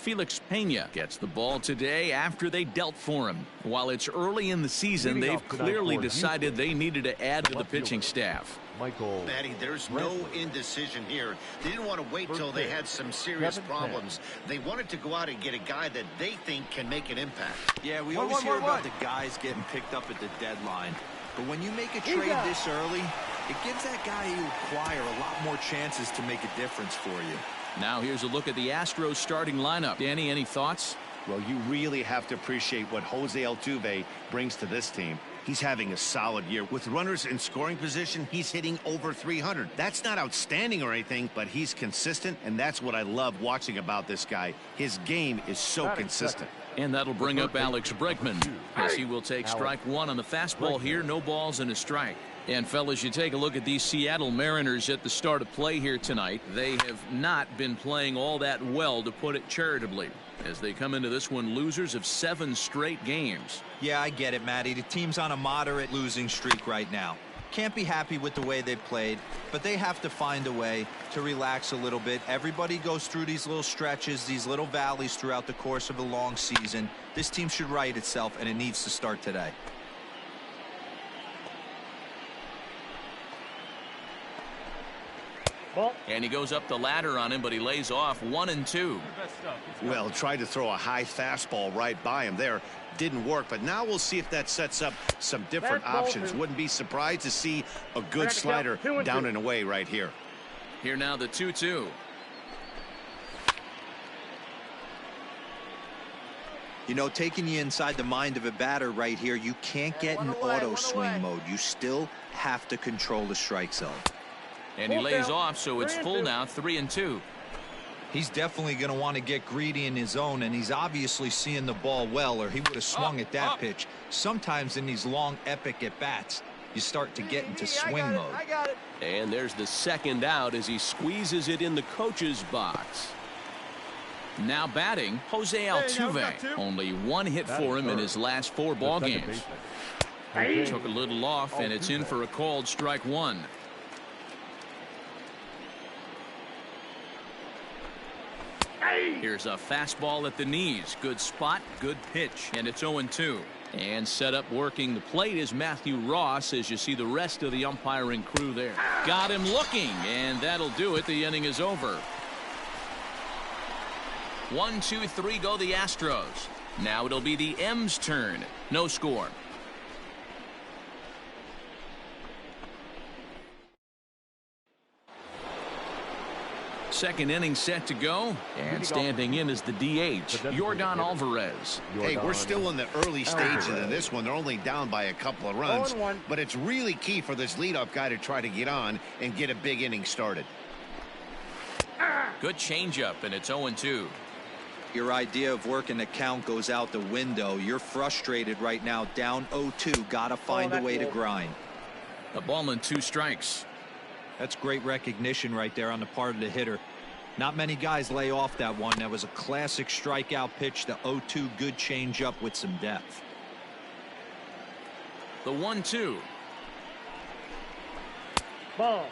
Felix Pena gets the ball today after they dealt for him. While it's early in the season, they've clearly decided they needed to add to the pitching staff. Matty, there's no indecision here. They didn't want to wait till they had some serious problems. They wanted to go out and get a guy that they think can make an impact. Yeah, we always hear about the guys getting picked up at the deadline. But when you make a trade this early, it gives that guy you acquire a lot more chances to make a difference for you. Now here's a look at the Astros starting lineup. Danny, any thoughts? Well, you really have to appreciate what Jose Altuve brings to this team. He's having a solid year. With runners in scoring position, he's hitting over 300. That's not outstanding or anything, but he's consistent, and that's what I love watching about this guy. His game is so consistent. And that'll bring up Alex Bregman, as he will take strike one on the fastball here. No balls and a strike. And fellas, you take a look at these Seattle Mariners at the start of play here tonight. They have not been playing all that well, to put it charitably, as they come into this one losers of 7 straight games. Yeah, I get it, Matty. The team's on a moderate losing streak right now. Can't be happy with the way they've played, but they have to find a way to relax a little bit. Everybody goes through these little stretches, these little valleys throughout the course of a long season. This team should right itself, and it needs to start today. And he goes up the ladder on him, but he lays off 1-2. Well, tried to throw a high fastball right by him there. Didn't work, but now we'll see if that sets up some different options. Wouldn't be surprised to see a good slider down and away right here. Here now the 2-2. You know, taking you inside the mind of a batter right here, you can't get in auto swing mode. You still have to control the strike zone. And he lays off, so it's full now, 3-2. He's definitely going to want to get greedy in his zone, and he's obviously seeing the ball well, or he would have swung at that pitch. Sometimes in these long, epic at-bats, you start to get into swing mode. And there's the second out as he squeezes it in the coach's box. Now batting, Jose Altuve. Only 1 hit for him in his last 4 ball games. Took a little off, and it's in for a called strike 1. Here's a fastball at the knees. Good spot, good pitch, and it's 0-2. And set up working the plate is Matthew Ross, as you see the rest of the umpiring crew there. Got him looking, and that'll do it. The inning is over. 1-2-3 go the Astros. Now it'll be the M's turn. No score. Second inning set to go, and standing in is the DH, Jordan Alvarez. Hey, we're still in the early stages of this one. They're only down by a couple of runs, but it's really key for this leadoff guy to try to get on and get a big inning started. Good changeup, and it's 0-2. Your idea of working the count goes out the window. You're frustrated right now, down 0-2. Got to find a way to grind. A ball and 2 strikes. That's great recognition right there on the part of the hitter. Not many guys lay off that one. That was a classic strikeout pitch. The 0-2, good changeup with some depth. The 1-2. Ball.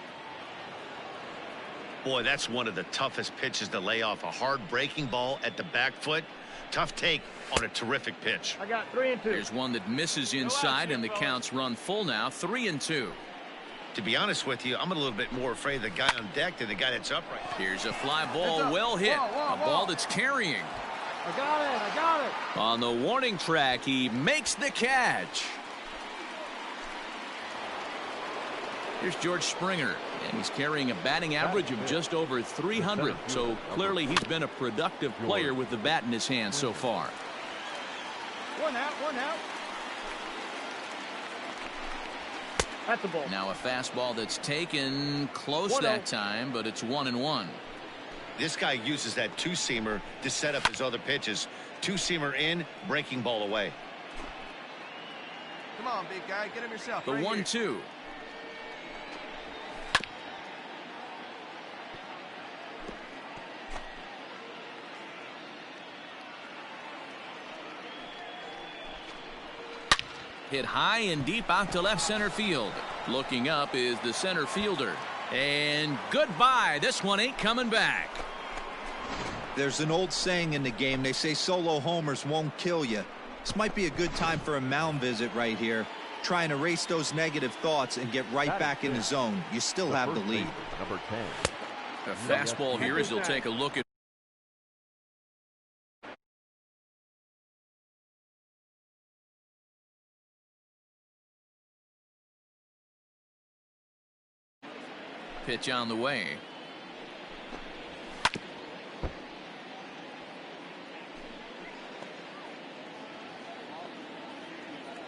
Boy, that's one of the toughest pitches to lay off. A hard breaking ball at the back foot. Tough take on a terrific pitch. I got 3-2. There's one that misses inside, and the counts run full now, 3-2. To be honest with you, I'm a little bit more afraid of the guy on deck than the guy that's upright. Here's a fly ball, well hit. A ball that's carrying. I got it. On the warning track, he makes the catch. Here's George Springer, and he's carrying a batting average of just over 300. So clearly he's been a productive player with the bat in his hand so far. 1 out. That's the ball. Now a fastball that's taken close that time, but it's 1-1. This guy uses that 2-seamer to set up his other pitches. 2-seamer in, breaking ball away. Come on, big guy, get him yourself. The 1-2. Hit high and deep out to left center field. Looking up is the center fielder. And goodbye. This one ain't coming back. There's an old saying in the game. They say solo homers won't kill you. This might be a good time for a mound visit right here. Try and erase those negative thoughts and get right back in the zone. You still have the lead. Number 10. A fastball here as he'll take a look at. Pitch on the way.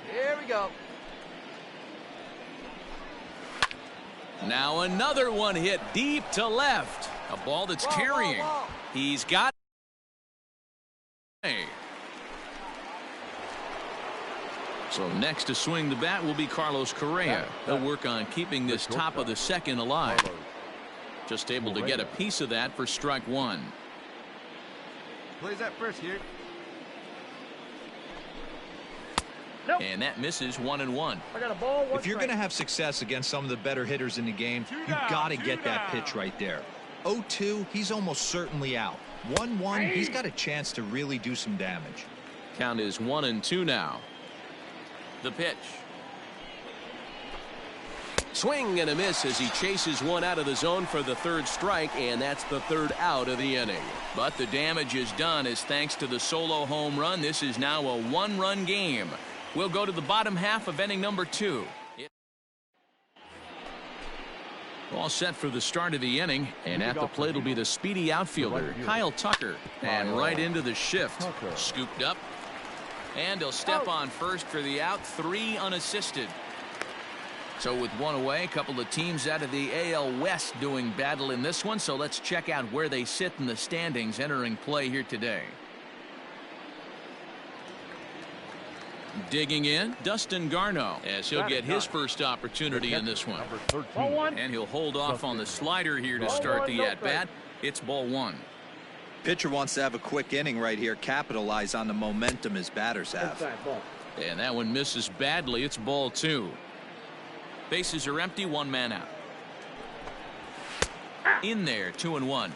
Here we go. Now another one hit deep to left. A ball that's carrying. He's got. So next to swing the bat will be Carlos Correa. He'll work on keeping this top of the second alive. Just able to get a piece of that for strike one. Plays that first here. And that misses 1-1. I got a ball. If you're going to have success against some of the better hitters in the game, you've got to get that pitch right there. 0-2, he's almost certainly out. 1-1, he's got a chance to really do some damage. Count is 1-2 now. The pitch. Swing and a miss as he chases one out of the zone for the third strike, and that's the third out of the inning. But the damage is done as thanks to the solo home run. This is now a one-run game. We'll go to the bottom half of inning number 2. All set for the start of the inning, and at the plate will be the speedy outfielder, Kyle Tucker. And right into the shift. Scooped up. And he'll step on first for the out. 3 unassisted. So with one away, a couple of teams out of the AL West doing battle in this one. So let's check out where they sit in the standings entering play here today. Digging in, Dustin Garneau, as he'll get his first opportunity in this one. And he'll hold off on the slider here to start the at-bat. It's ball 1. Pitcher wants to have a quick inning right here, capitalize on the momentum his batters have. And that one misses badly. It's ball 2. Bases are empty, 1 man out. In there, 2-1.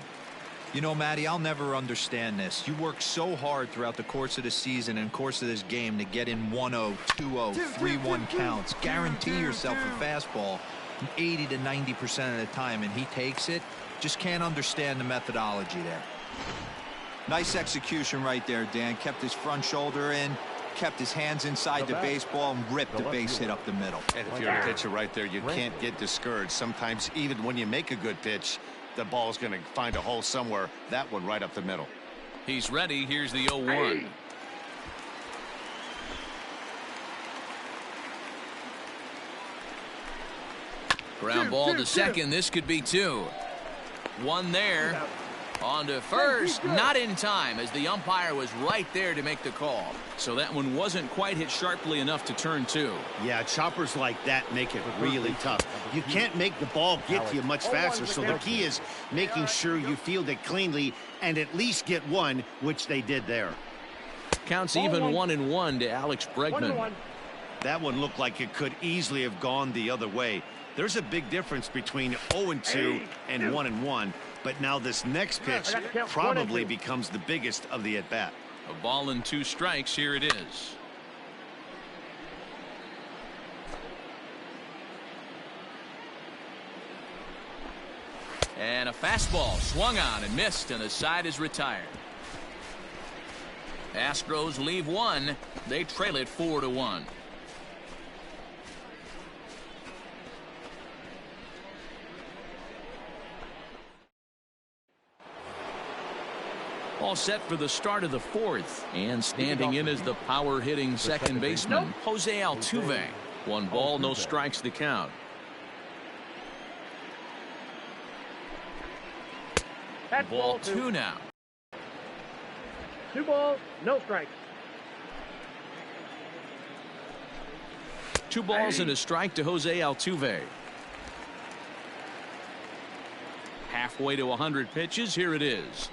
You know, Matty, I'll never understand this. You work so hard throughout the course of the season and course of this game to get in 1-0, 2-0, 3-1 counts. Guarantee yourself a fastball 80 to 90% of the time, and he takes it. Just can't understand the methodology there. Nice execution right there, Dan. Kept his front shoulder in, kept his hands inside the baseball, and ripped the base hit up the middle. And if you're a pitcher right there, you can't get discouraged. Sometimes even when you make a good pitch, the ball's going to find a hole somewhere. That one right up the middle. He's ready. Here's the 0-1. Ground ball to second. This could be 2. 1 there. On to first, not in time, as the umpire was right there to make the call. So that one wasn't quite hit sharply enough to turn 2. Yeah, choppers like that make it really tough. You can't make the ball get to you much faster, so the key is making sure you field it cleanly and at least get 1, which they did there. Counts even 1-1 to Alex Bregman. That one looked like it could easily have gone the other way. There's a big difference between 0-2 and 1-1. But now this next pitch probably becomes the biggest of the at-bat. A ball and 2 strikes. Here it is. And a fastball swung on and missed, and the side is retired. Astros leave 1. They trail it 4-1. All set for the start of the 4th, and standing in is the power hitting second baseman, Jose Altuve. 1 ball, no strikes to count. Ball 2 now. 2 balls, no strikes. 2 balls and a strike to Jose Altuve. Halfway to 100 pitches. Here it is.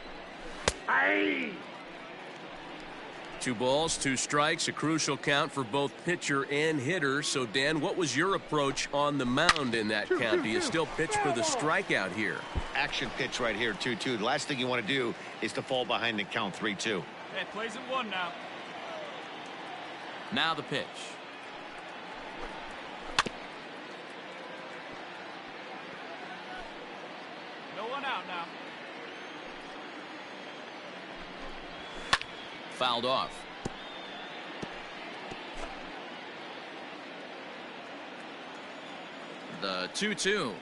2 balls, 2 strikes, a crucial count for both pitcher and hitter. So, Dan, what was your approach on the mound in that count? Do you still pitch for the strikeout here? Action pitch right here, 2-2. The last thing you want to do is to fall behind and count 3-2. Hey, plays at 1 now. Now the pitch. No one out now. Fouled off. The 2-2.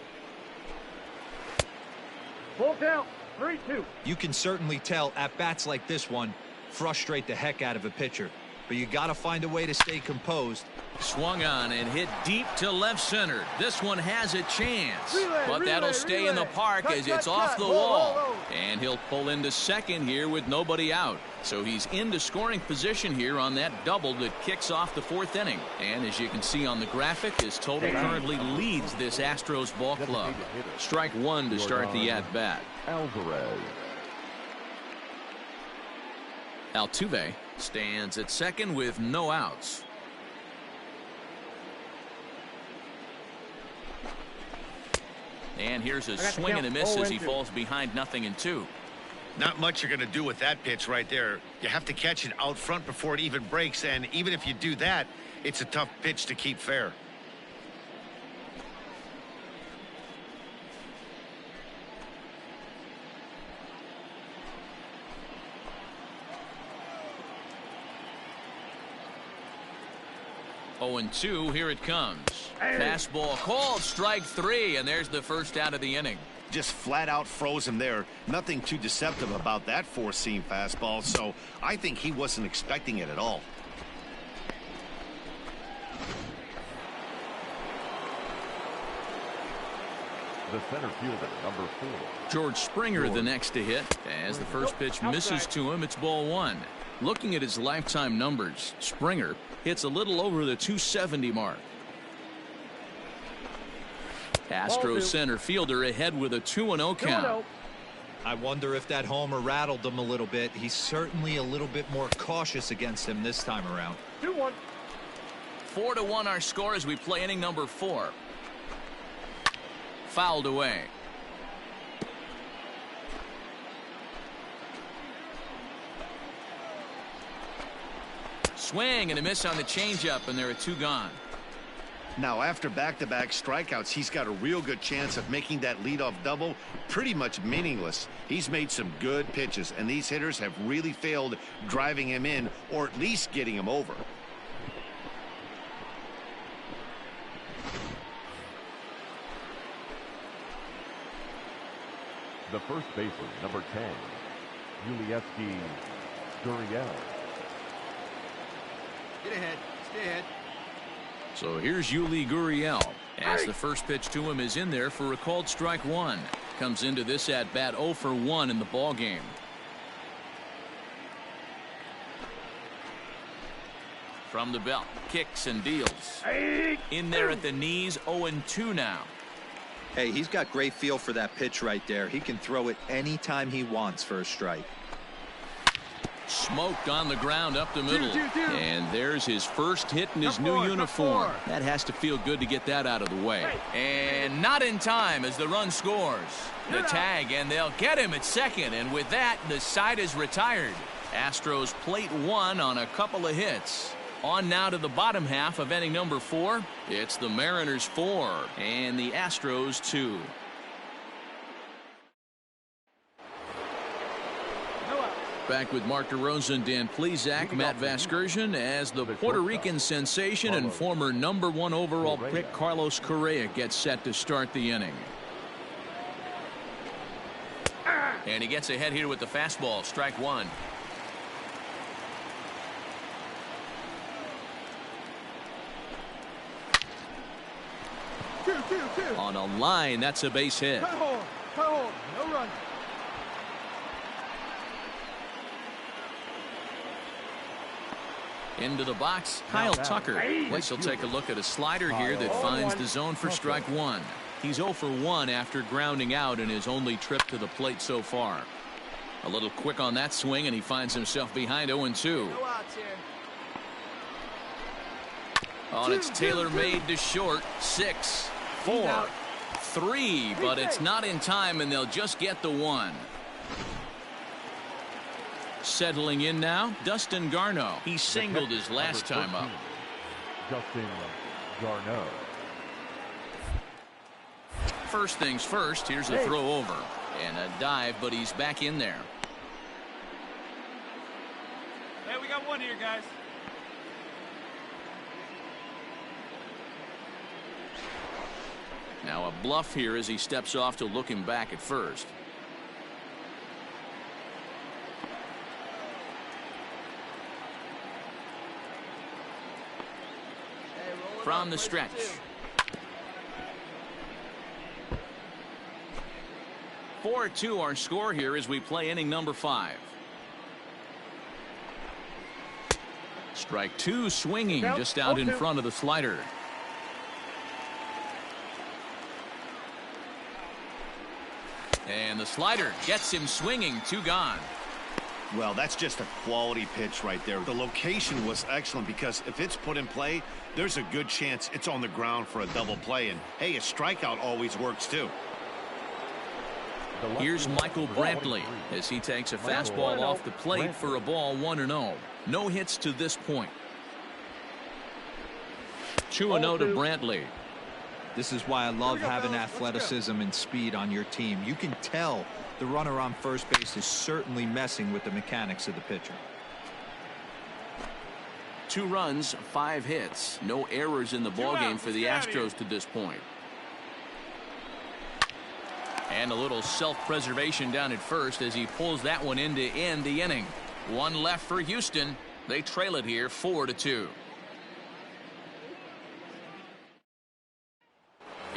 Full count. 3-2. You can certainly tell at-bats like this one frustrate the heck out of a pitcher. But you got to find a way to stay composed. Swung on and hit deep to left center. This one has a chance. But that'll stay in the park as it's off the wall. And he'll pull into second here with nobody out. So he's into scoring position here on that double that kicks off the 4th inning. And as you can see on the graphic, his total currently leads this Astros ball club. Strike 1 to start the at-bat. Altuve stands at second with no outs. And here's a swing and a miss as he falls behind 0-2. Not much you're going to do with that pitch right there. You have to catch it out front before it even breaks, and even if you do that, it's a tough pitch to keep fair. Oh, 2, here it comes. Fastball called, strike 3, and there's the first out of the inning. Just flat out froze him there. Nothing too deceptive about that 4-seam fastball, so I think he wasn't expecting it at all. The center fielder, number 4. George Springer the next to hit. As the first pitch misses to him, it's ball 1. Looking at his lifetime numbers, Springer hits a little over the 270 mark. Astros center fielder ahead with a 2-0 count. I wonder if that homer rattled him a little bit. He's certainly a little bit more cautious against him this time around. 2-1. 4-1 our score as we play inning number 4. Fouled away. Swing and a miss on the changeup, and there are 2 gone. Now, after back-to-back strikeouts, he's got a real good chance of making that leadoff double pretty much meaningless. He's made some good pitches, and these hitters have really failed driving him in or at least getting him over. The first baseman, number 10, Yulieski Gurriel. Get ahead. Stay ahead. So here's Yuli Gurriel as the first pitch to him is in there for a called strike 1. Comes into this at bat 0 for 1 in the ball game. From the belt, kicks and deals. In there at the knees, 0-2 now. Hey, he's got great feel for that pitch right there. He can throw it anytime he wants for a strike. Smoked on the ground up the middle. And there's his first hit in his new uniform. That has to feel good to get that out of the way. And not in time as the run scores. The tag, and they'll get him at second. And with that, the side is retired. Astros plate 1 on a couple of hits. On now to the bottom half of inning number 4. It's the Mariners 4 and the Astros 2. Back with Mark DeRosa and Dan Plesac, Matt Vasgersian, as the Puerto Rican sensation and former #1 overall pick Carlos Correa gets set to start the inning. And he gets ahead here with the fastball, strike 1. On a line, that's a base hit. Cut hold, no run. Into the box, Kyle Tucker. Let's take a look at a slider here that finds the zone for strike 1. He's 0 for 1 after grounding out in his only trip to the plate so far. A little quick on that swing, and he finds himself behind 0-2. No outs here. Oh, it's tailor-made to short. 6, 4, 3, but it's not in time, and they'll just get the 1. Settling in now, Dustin Garneau. He singled his last time up. Dustin Garneau. First things first, here's a throw over. And a dive, but he's back in there. Hey, we got one here, guys. Now a bluff here as he steps off to look him back at first. From the stretch. Four 4-2 our score here as we play inning number 5. Strike 2 swinging just out in front of the slider. And the slider gets him swinging. 2 gone. Well, that's just a quality pitch right there. The location was excellent because if it's put in play, there's a good chance it's on the ground for a double play. And, hey, a strikeout always works, too. Here's Michael Brantley as he takes a fastball off the plate for a ball 1-0. No hits to this point. 2-0 to Brantley. This is why I love having athleticism and speed on your team. You can tell the runner on first base is certainly messing with the mechanics of the pitcher. 2 runs, 5 hits. No errors in the ballgame for the Astros to this point. And a little self-preservation down at first as he pulls that one in to end the inning. 1 left for Houston. They trail it here 4-2.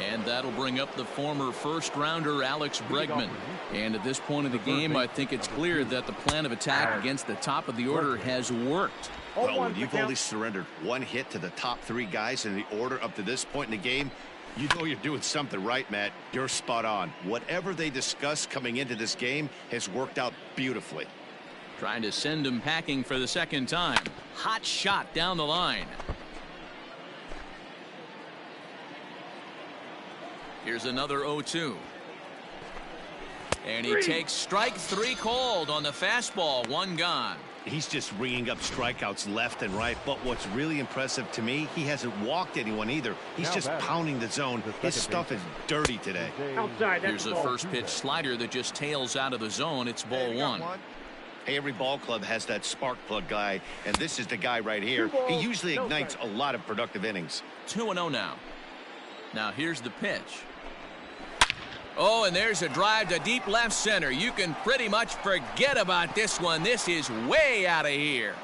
And that'll bring up the former first-rounder Alex Bregman. And at this point of the game, I think it's clear that the plan of attack against the top of the order has worked. Well, when you've only surrendered 1 hit to the top 3 guys in the order up to this point in the game, you know you're doing something right, Matt. You're spot on. Whatever they discussed coming into this game has worked out beautifully. Trying to send him packing for the second time. Hot shot down the line. Here's another 0-2. And he takes strike 3 called on the fastball. 1 gone. He's just ringing up strikeouts left and right. But what's really impressive to me, he hasn't walked anyone either. He's just pounding the zone. His stuff is dirty today. Outside. Here's a first pitch slider that just tails out of the zone. It's ball 1. Hey, every ball club has that spark plug guy, and this is the guy right here. He usually ignites a lot of productive innings. 2-0 now. Now here's the pitch. Oh, and there's a drive to deep left center. You can pretty much forget about this one. This is way out of here.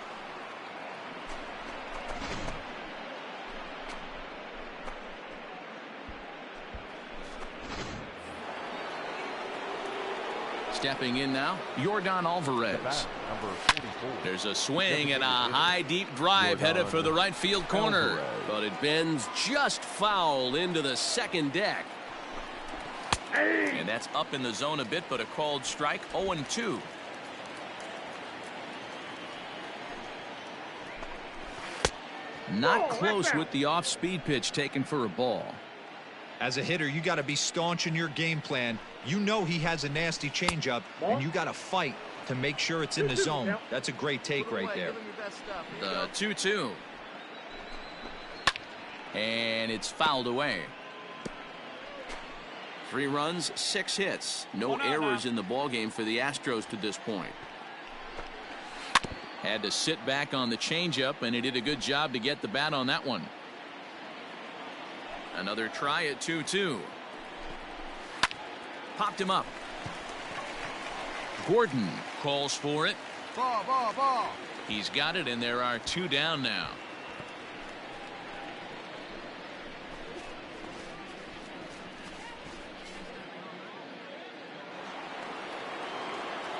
Stepping in now, Yordan Alvarez. There's a swing and a high deep drive headed for the right field corner. But it bends just foul into the second deck. And that's up in the zone a bit, but a called strike. 0-2. Not close with the off-speed pitch taken for a ball. As a hitter, you got to be staunch in your game plan. You know he has a nasty changeup, and you got to fight to make sure it's in the zone. That's a great take right there. The 2-2. And it's fouled away. 3 runs, 6 hits. No errors in the ballgame for the Astros to this point. Had to sit back on the changeup, and he did a good job to get the bat on that one. Another try at 2-2. Popped him up. Gordon calls for it. Ball. He's got it, and there are 2 down now.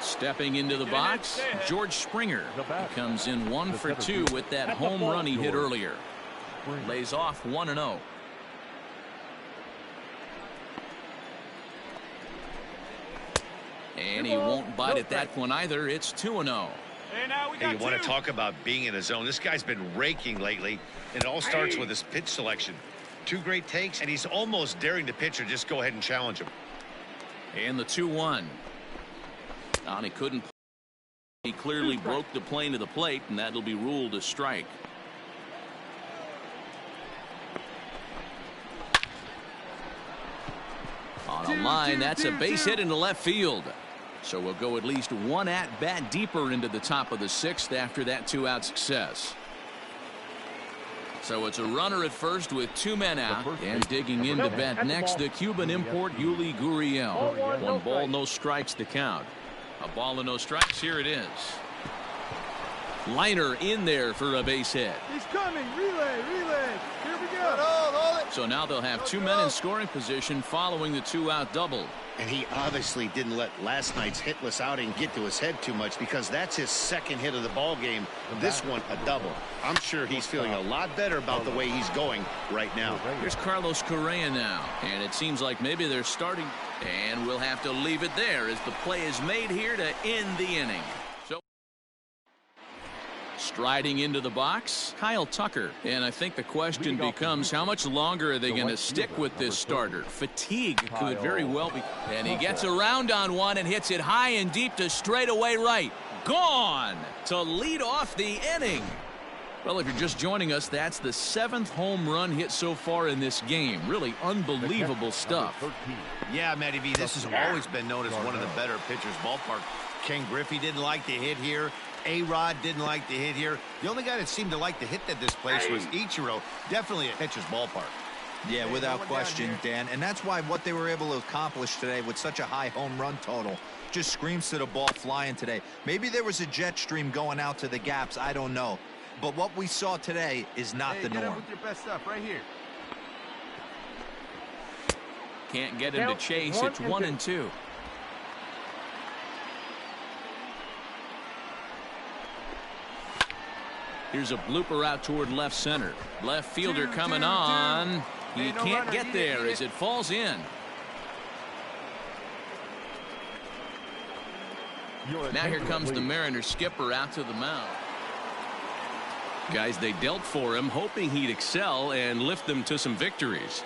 Stepping into the box, George Springer. He comes in 1 for 2 with that home run he hit earlier. Lays off 1-0. And he won't bite at that one either. It's 2-0. Hey, you want to talk about being in a zone? This guy's been raking lately. It all starts with his pitch selection. 2 great takes, and he's almost daring the pitcher just go ahead and challenge him. And the 2-1. And he couldn't. He clearly broke the plane to the plate, and that'll be ruled a strike. On a line, that's a base hit into left field. So we'll go at least 1 at-bat deeper into the top of the 6th after that 2-out success. So it's a runner at first with 2 men out, and digging in to bat next, the Cuban import Yuli Gurriel. 1 ball, no strikes to count. A ball and no strikes. Here it is. Liner in there for a base hit. He's coming. Relay. Here we go. Hold it. So now they'll have 2 men in scoring position following the 2-out double. And he obviously didn't let last night's hitless outing get to his head too much, because that's his 2nd hit of the ball game. This one a double. I'm sure he's feeling a lot better about the way he's going right now. Here's Carlos Correa now, and it seems like maybe they're starting, and we'll have to leave it there as the play is made here to end the inning. So striding into the box, Kyle Tucker, and I think the question becomes, how much longer are they going to stick with this starter? Fatigue could very well be. And he gets around on one and hits it high and deep to straightaway right. Gone to lead off the inning. Well, if you're just joining us, that's the 7th home run hit so far in this game. Really unbelievable stuff. Yeah, Matty V, this has always been known as one of the better pitchers' ballpark. Ken Griffey didn't like the hit here. A-Rod didn't like the hit here. The only guy that seemed to like the hit at this place was Ichiro. Definitely a pitcher's ballpark. Yeah, without question, Dan. And that's why what they were able to accomplish today with such a high home run total just screams to the ball flying today. Maybe there was a jet stream going out to the gaps. I don't know. But what we saw today is not the norm. With your best stuff right here. Can't get him to chase. It's 1-2. Here's a blooper out toward left center. Left fielder coming on. He can't get there as it falls in. Now here comes the Mariners skipper out to the mound. Guys, they dealt for him, hoping he'd excel and lift them to some victories.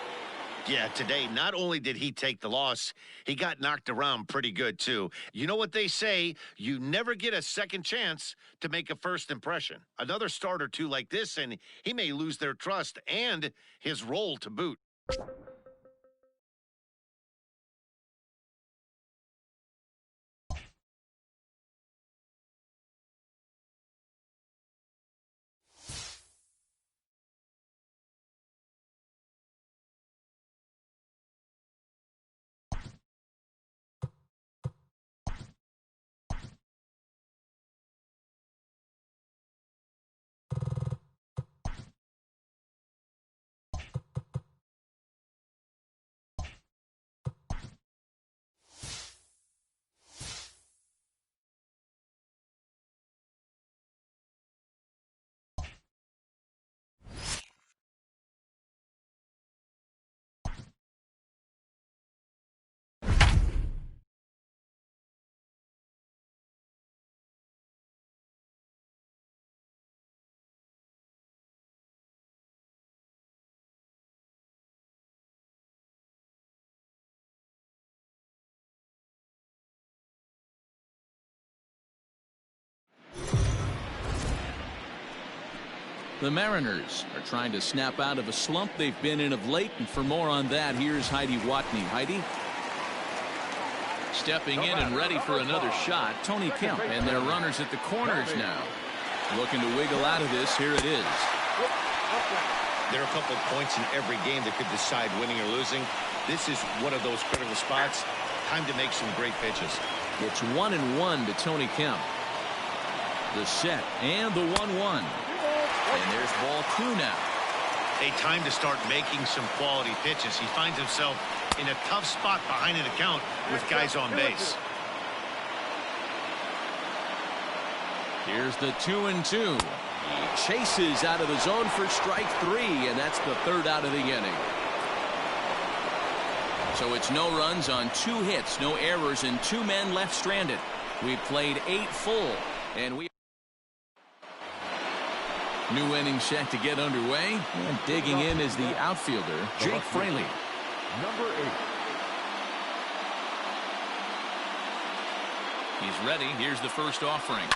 Yeah, today, not only did he take the loss, he got knocked around pretty good, too. You know what they say, you never get a second chance to make a first impression. Another start or two like this, and he may lose their trust and his role to boot. The Mariners are trying to snap out of a slump they've been in of late, and for more on that, here's Heidi Watney. Heidi? Stepping in and ready for another shot, Tony Kemp, and their runners at the corners now. Looking to wiggle out of this. Here it is. There are a couple of points in every game that could decide winning or losing. This is one of those critical spots. Time to make some great pitches. It's 1-1 to Tony Kemp. The set and the 1-1. And there's ball 2 now. A time to start making some quality pitches. He finds himself in a tough spot behind an account with guys on base. Here's the 2-2. He chases out of the zone for strike 3, and that's the 3rd out of the inning. So it's no runs on 2 hits, no errors, and 2 men left stranded. We've played 8 full, and we... New inning set to get underway, and digging in is the outfielder, Jake Fraley. Number 8. He's ready. Here's the first offering.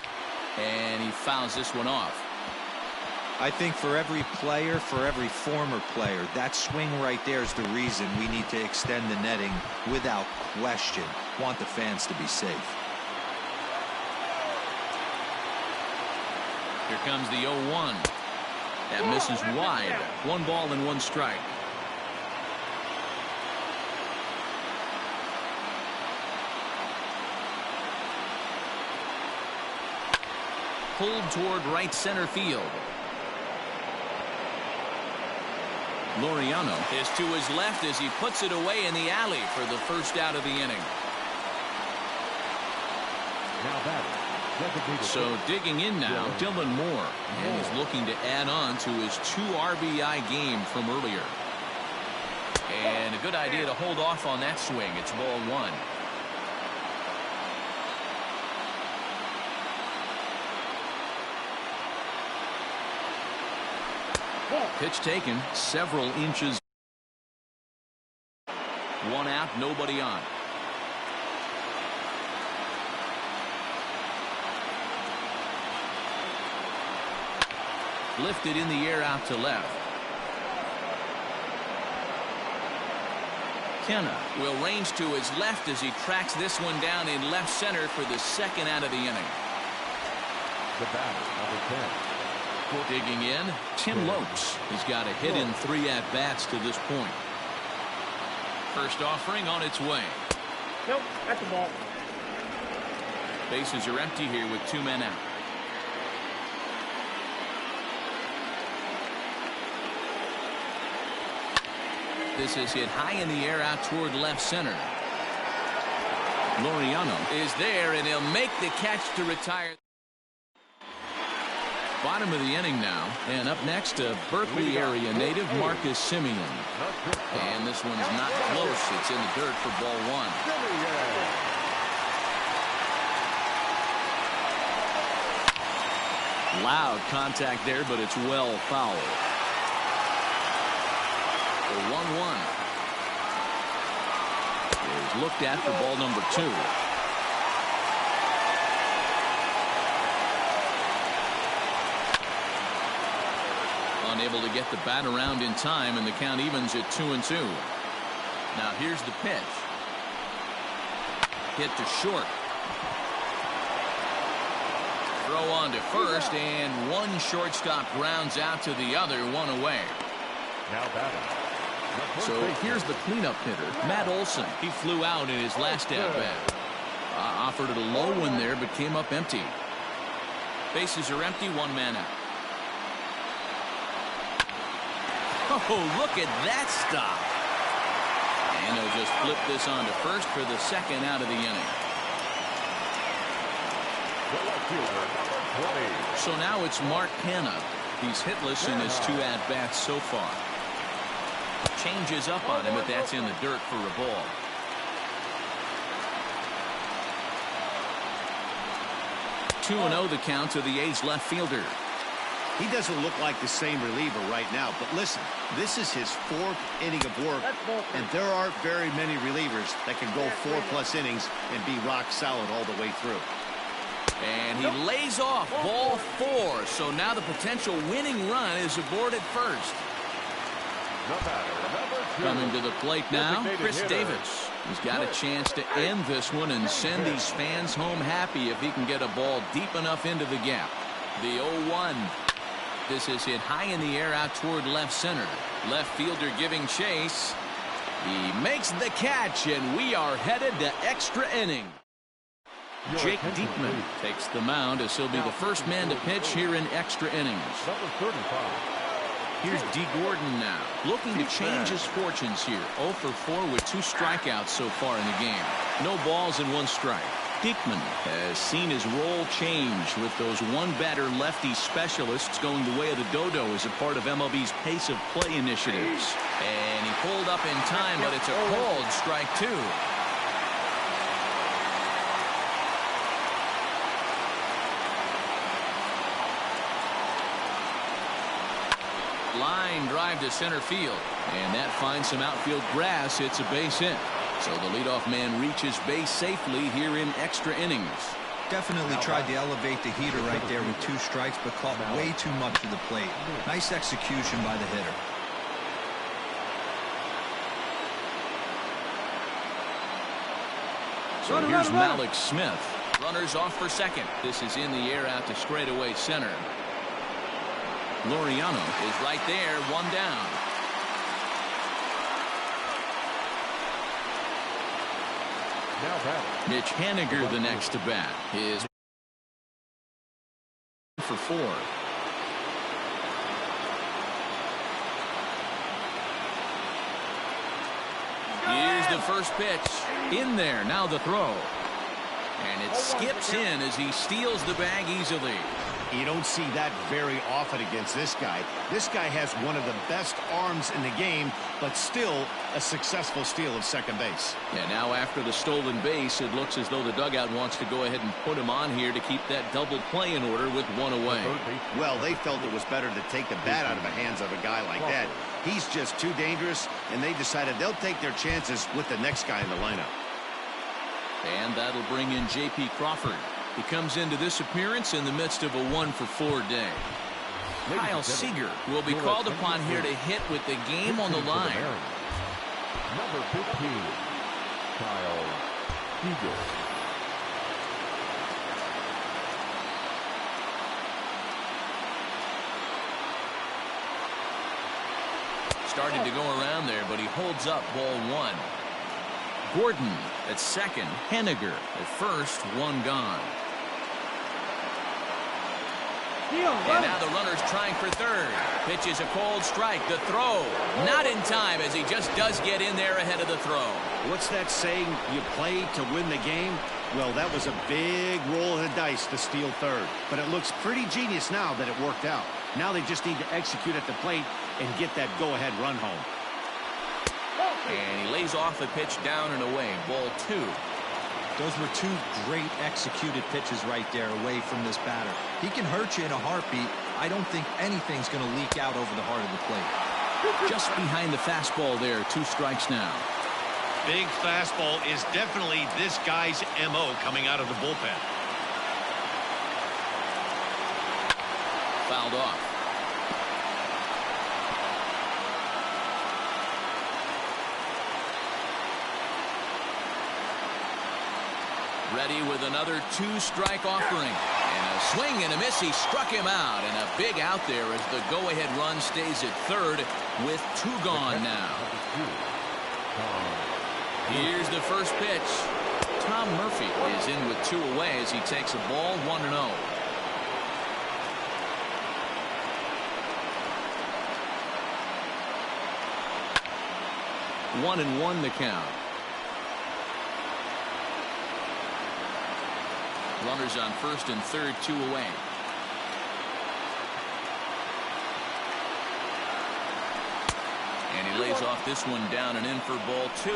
And he fouls this one off. I think for every player, for every former player, that swing right there is the reason we need to extend the netting without question. Want the fans to be safe. Here comes the 0-1. That misses wide. 1 ball and 1 strike. Pulled toward right center field. Laureano is to his left as he puts it away in the alley for the first out of the inning. Now batting. So digging in now, Dylan Moore, and he's looking to add on to his 2 RBI game from earlier. And a good idea to hold off on that swing. It's ball 1. Pitch taken several inches. 1 out, nobody on. Lifted in the air out to left. Kenna will range to his left as he tracks this one down in left center for the 2nd out of the inning. The batter, number 10. Digging in, Tim Lopes. He's got a hit in 3 at-bats to this point. First offering on its way. Nope, that's the ball. Bases are empty here with 2 men out. This is hit high in the air out toward left center. Laureano is there, and he'll make the catch to retire. Bottom of the inning now, and up next, a Berkeley area native, Marcus Simeon. And this one's not close. It's in the dirt for ball 1. Loud contact there, but it's well fouled. The 1-1 is looked at for ball number 2. Unable to get the bat around in time, and the count evens at 2-2. Now here's the pitch. Hit to short. Throw on to first, and one shortstop grounds out to the other, 1 away. Now batting. So here's the cleanup hitter, Matt Olson. He flew out in his last at-bat. Offered it a low one there, but came up empty. Bases are empty, 1 man out. Oh, look at that stop. And they'll just flip this on to first for the 2nd out of the inning. So now it's Mark Canha. He's hitless in his 2 at-bats so far. Changes up on him, but that's in the dirt for a ball. Two 2-0 the count to the A's left fielder. He doesn't look like the same reliever right now, but listen, this is his 4th inning of work, and there aren't very many relievers that can go 4+ innings and be rock solid all the way through. And he lays off ball 4, so now the potential winning run is aboard at first. Coming to the plate now, Chris Davis. He's got a chance to end this one and send these fans home happy if he can get a ball deep enough into the gap. The 0-1. This is hit high in the air out toward left center. Left fielder giving chase. He makes the catch, and we are headed to extra inning. Jake Diekman takes the mound as he'll be the first man to pitch here in extra innings. Number 35. Here's D. Gordon now, looking to change his fortunes here. 0 for 4 with 2 strikeouts so far in the game. No balls and 1 strike. Diekman has seen his role change with those one-batter lefty specialists going the way of the dodo as a part of MLB's pace of play initiatives. And he pulled up in time, but it's a called strike 2. Line drive to center field, and that finds some outfield grass. It's a base hit. So the leadoff man reaches base safely here in extra innings. Definitely tried to elevate the heater right there with 2 strikes, but caught way too much of the plate. Nice execution by the hitter. So here's Malik Smith. Runners off for second. This is in the air out to straightaway center. Laureano is right there, 1 down. Now batting. Mitch Haniger the next to bat. His for 4. Here's the first pitch. In there, now the throw. And it skips in as he steals the bag easily. You don't see that very often against this guy. This guy has one of the best arms in the game, but still a successful steal of second base. Yeah, now after the stolen base, it looks as though the dugout wants to go ahead and put him on here to keep that double play in order with 1 away. Well, they felt it was better to take the bat out of the hands of a guy like that. He's just too dangerous, and they decided they'll take their chances with the next guy in the lineup. And that'll bring in J.P. Crawford. He comes into this appearance in the midst of a 1-for-4 day. Kyle Seager will be called upon here to hit with the game on the line. Number 15, Kyle Seager. Started to go around there, but he holds up ball 1. Gordon at second, Haniger at first, 1 gone. And now the runner's trying for third. Pitch is a cold strike. The throw, not in time as he just does get in there ahead of the throw. What's that saying? You play to win the game? Well, that was a big roll of the dice to steal third. But it looks pretty genius now that it worked out. Now they just need to execute at the plate and get that go-ahead run home. And he lays off the pitch down and away. Ball 2. Those were 2 great executed pitches right there away from this batter. He can hurt you in a heartbeat. I don't think anything's going to leak out over the heart of the plate. Just behind the fastball there. 2 strikes now. Big fastball is definitely this guy's MO coming out of the bullpen. Fouled off. Ready with another 2-strike offering. And a swing and a miss. He struck him out. And a big out there as the go-ahead run stays at third with 2 gone now. Here's the first pitch. Tom Murphy is in with 2 away as he takes a ball 1-0. One and 1 the count. Runners on first and third, 2 away. And he lays off this one down and in for ball 2.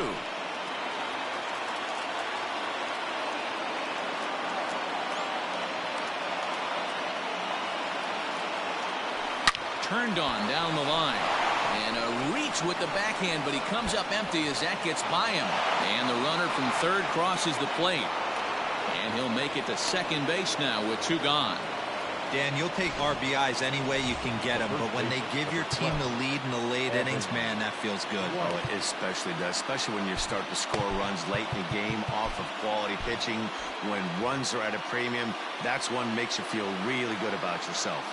Turned on down the line. And a reach with the backhand, but he comes up empty as that gets by him. And the runner from third crosses the plate. And he'll make it to second base now with 2 gone. Dan, you'll take RBIs any way you can get them, but when they give your team the lead in the late innings, man, that feels good. Oh, it especially does, especially when you start to score runs late in the game off of quality pitching. When runs are at a premium, that's one makes you feel really good about yourself.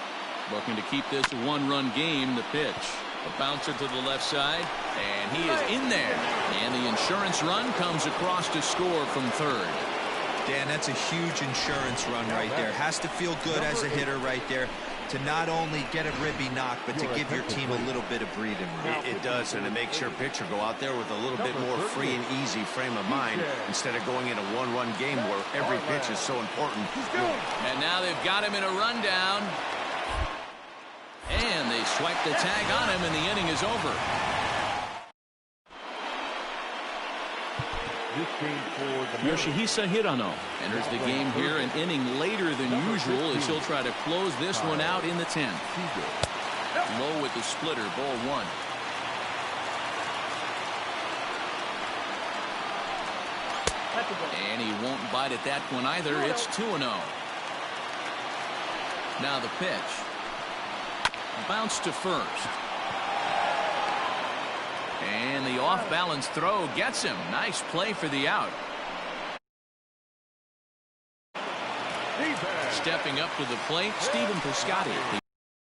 Looking to keep this a 1-run game. The pitch. A bouncer to the left side, and he is in there. And the insurance run comes across to score from third. Dan, that's a huge insurance run right there. Has to feel good as a hitter right there to not only get a ribby knock, but to give your team a little bit of breathing room. It does, and it makes your pitcher go out there with a little bit more free and easy frame of mind instead of going in a 1-run game where every pitch is so important. And now they've got him in a rundown. And they swipe the tag on him, and the inning is over. This game for the Yoshihisa Hirano enters the game here an inning later than usual as he'll try to close this one out in the 10th. Low with the splitter, ball 1. And he won't bite at that one either. It's 2-0. Now the pitch. Bounce to first. And the off-balance throw gets him. Nice play for the out. Stepping up to the plate, Stephen Piscotty.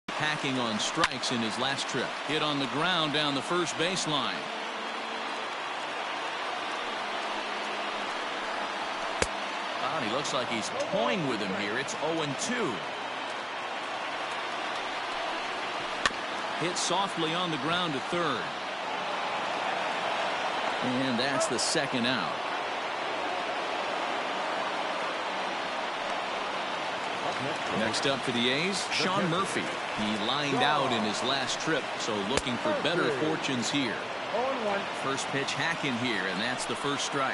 Hacking on strikes in his last trip. Hit on the ground down the first baseline. Oh, and he looks like he's toying with him here. It's 0-2. Hit softly on the ground to third. And that's the second out. Next up for the A's, Sean Murphy. He lined out in his last trip, so looking for better fortunes here. First pitch hacking here, and that's the first strike.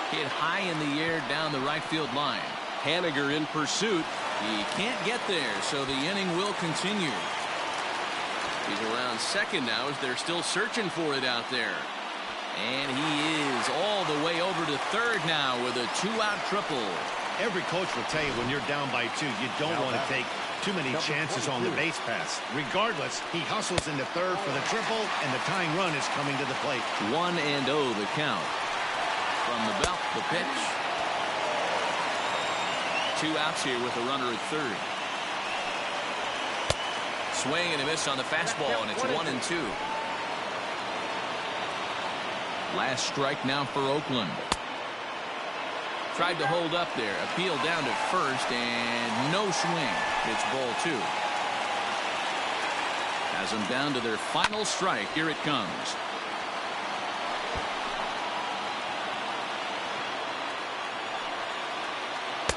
Hit high in the air down the right field line. Haniger in pursuit. He can't get there, so the inning will continue. He's around second now as they're still searching for it out there. And he is all the way over to third now with a 2-out triple. Every coach will tell you when you're down by 2, you don't want to take too many chances on the base pass. Regardless, he hustles into third for the triple, and the tying run is coming to the plate. 1-0 the count. From the belt, the pitch. 2 outs here with a runner at third. Swing and a miss on the fastball, and it's 1-2. Last strike now for Oakland. Tried to hold up there. Appeal down to first, and no swing. It's ball 2. Has them down to their final strike. Here it comes.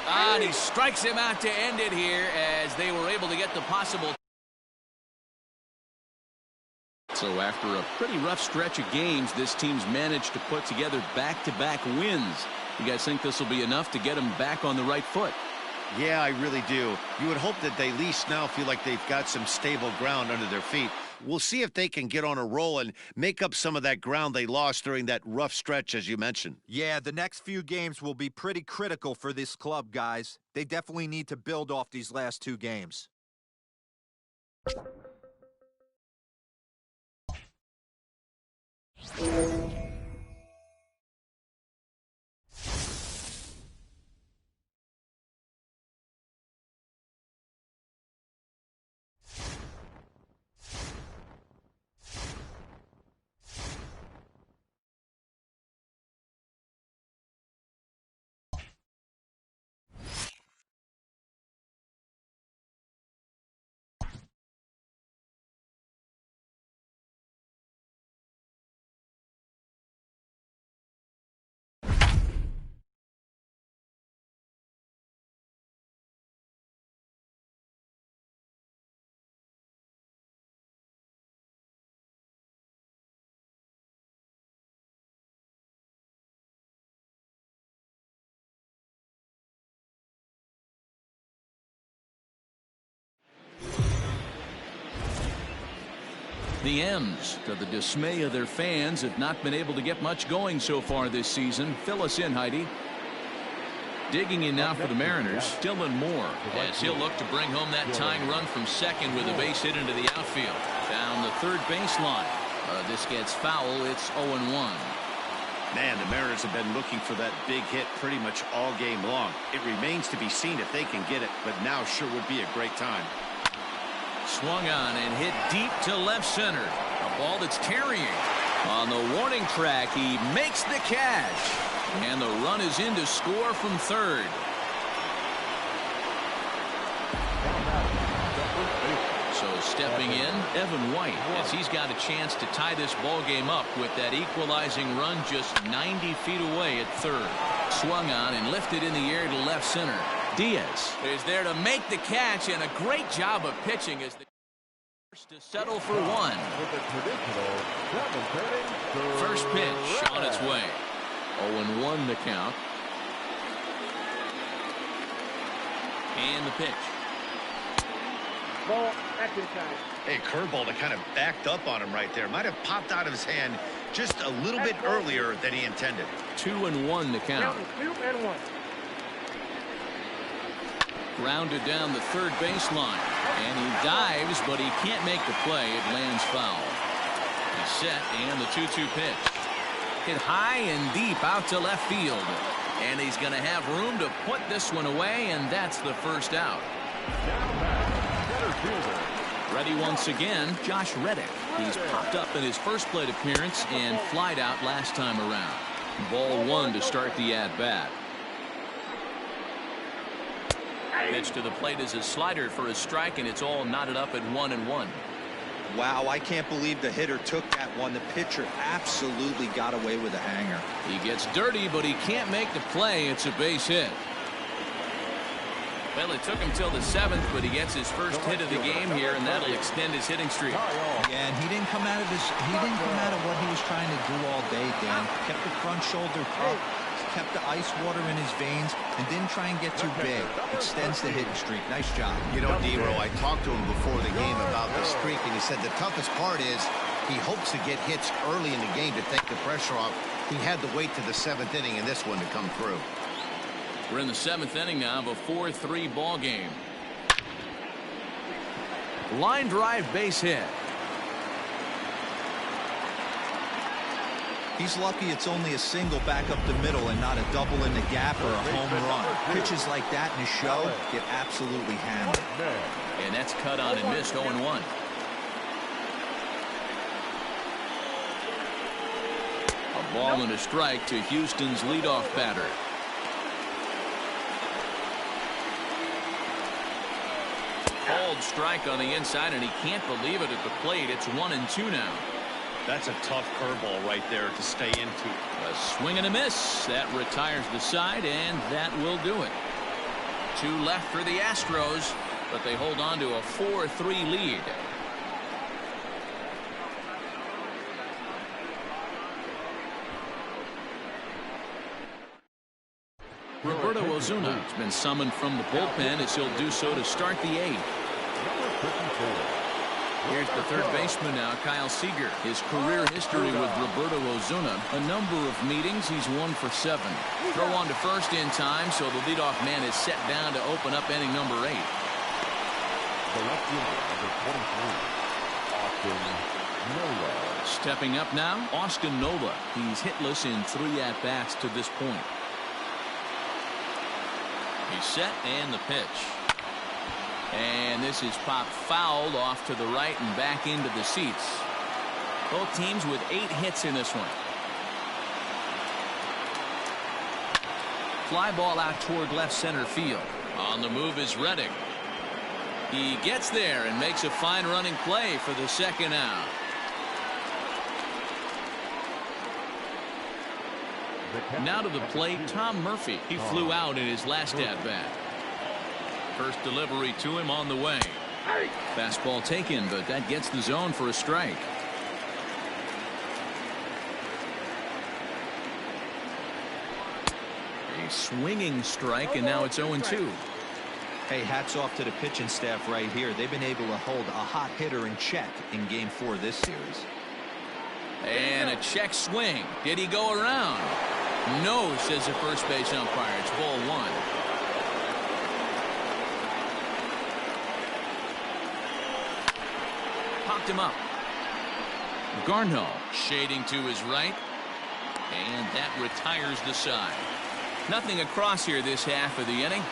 And he strikes him out to end it here as they were able to get the possible. So after a pretty rough stretch of games, this team's managed to put together back-to-back wins. You guys think this will be enough to get them back on the right foot? Yeah, I really do. You would hope that they at least now feel like they've got some stable ground under their feet. We'll see if they can get on a roll and make up some of that ground they lost during that rough stretch, as you mentioned. Yeah, the next few games will be pretty critical for this club, guys. They definitely need to build off these last 2 games. The M's, to the dismay of their fans, have not been able to get much going so far this season. Fill us in, Heidi. Digging in now for the Mariners, Dylan Moore, as he'll look to bring home that tying run from second with a base hit into the outfield. Down the third baseline. This gets foul. It's 0-1. Man, the Mariners have been looking for that big hit pretty much all game long. It remains to be seen if they can get it, but now sure would be a great time. Swung on and hit deep to left center. A ball that's carrying. On the warning track, he makes the catch. And the run is in to score from third. So stepping in, Evan White, as he's got a chance to tie this ball game up with that equalizing run just 90 feet away at third. Swung on and lifted in the air to left center. Diaz is there to make the catch, and a great job of pitching as the first to settle for one. First pitch on its way. 0-1 the count. And the pitch. Ball back inside. Hey, curveball that kind of backed up on him right there. Might have popped out of his hand just a little bit earlier than he intended. 2-1 the count. 2-1. Grounded down the third baseline. And he dives, but he can't make the play. It lands foul. He's set, and the 2-2 pitch. Hit high and deep out to left field. And he's going to have room to put this one away, and that's the first out. Ready once again, Josh Reddick. He's popped up in his first plate appearance and flied out last time around. Ball 1 to start the at-bat. Pitch to the plate is a slider for a strike, and it's all knotted up at 1-1. Wow, I can't believe the hitter took that one. The pitcher absolutely got away with a hanger. He gets dirty, but he can't make the play. It's a base hit. Well, it took him till the 7th, but he gets his first hit of the game here, and that'll extend his hitting streak. Yeah, and he didn't come out of what he was trying to do all day, Dan. Kept the front shoulder up, kept the ice water in his veins, and didn't try and get too big. Extends the hitting streak. Nice job. You know, Dero, I talked to him before the game about the streak, and he said the toughest part is he hopes to get hits early in the game to take the pressure off. He had to wait to the 7th inning in this one to come through. We're in the 7th inning now of a 4-3 ball game. Line drive base hit. He's lucky it's only a single back up the middle and not a double in the gap or a home run. Pitches like that in a show get absolutely hammered. And that's cut on and missed. 0-1. A ball and a strike to Houston's leadoff batter. Called strike on the inside, and he can't believe it at the plate. It's 1-2 now. That's a tough curveball right there to stay into. A swing and a miss. That retires the side, and that will do it. 2 left for the Astros, but they hold on to a 4-3 lead. Roberto Ozuna has been summoned from the bullpen as he'll do so to start the 8th. Here's the third baseman now, Kyle Seager. His career history with Roberto Ozuna, a number of meetings, he's 1 for 7. Throw on to first in time, so the leadoff man is set down to open up inning number 8. The left fielder, number 23, Austin Nola. Stepping up now, Austin Nola. He's hitless in 3 at-bats to this point. He's set, and the pitch. And this is popped fouled off to the right and back into the seats. Both teams with 8 hits in this one. Fly ball out toward left center field. On the move is Reddick. He gets there and makes a fine running play for the second out. Now to the plate, Tom Murphy. He flew out in his last at-bat. First delivery to him on the way. Fastball taken, but that gets the zone for a strike. A swinging strike, and now it's 0-2. Hey, hats off to the pitching staff right here. They've been able to hold a hot hitter in check in Game 4 of this series. And a check swing. Did he go around? No, says the first base umpire. It's ball 1. Popped him up. Garneau shading to his right. And that retires the side. Nothing across here this half of the inning.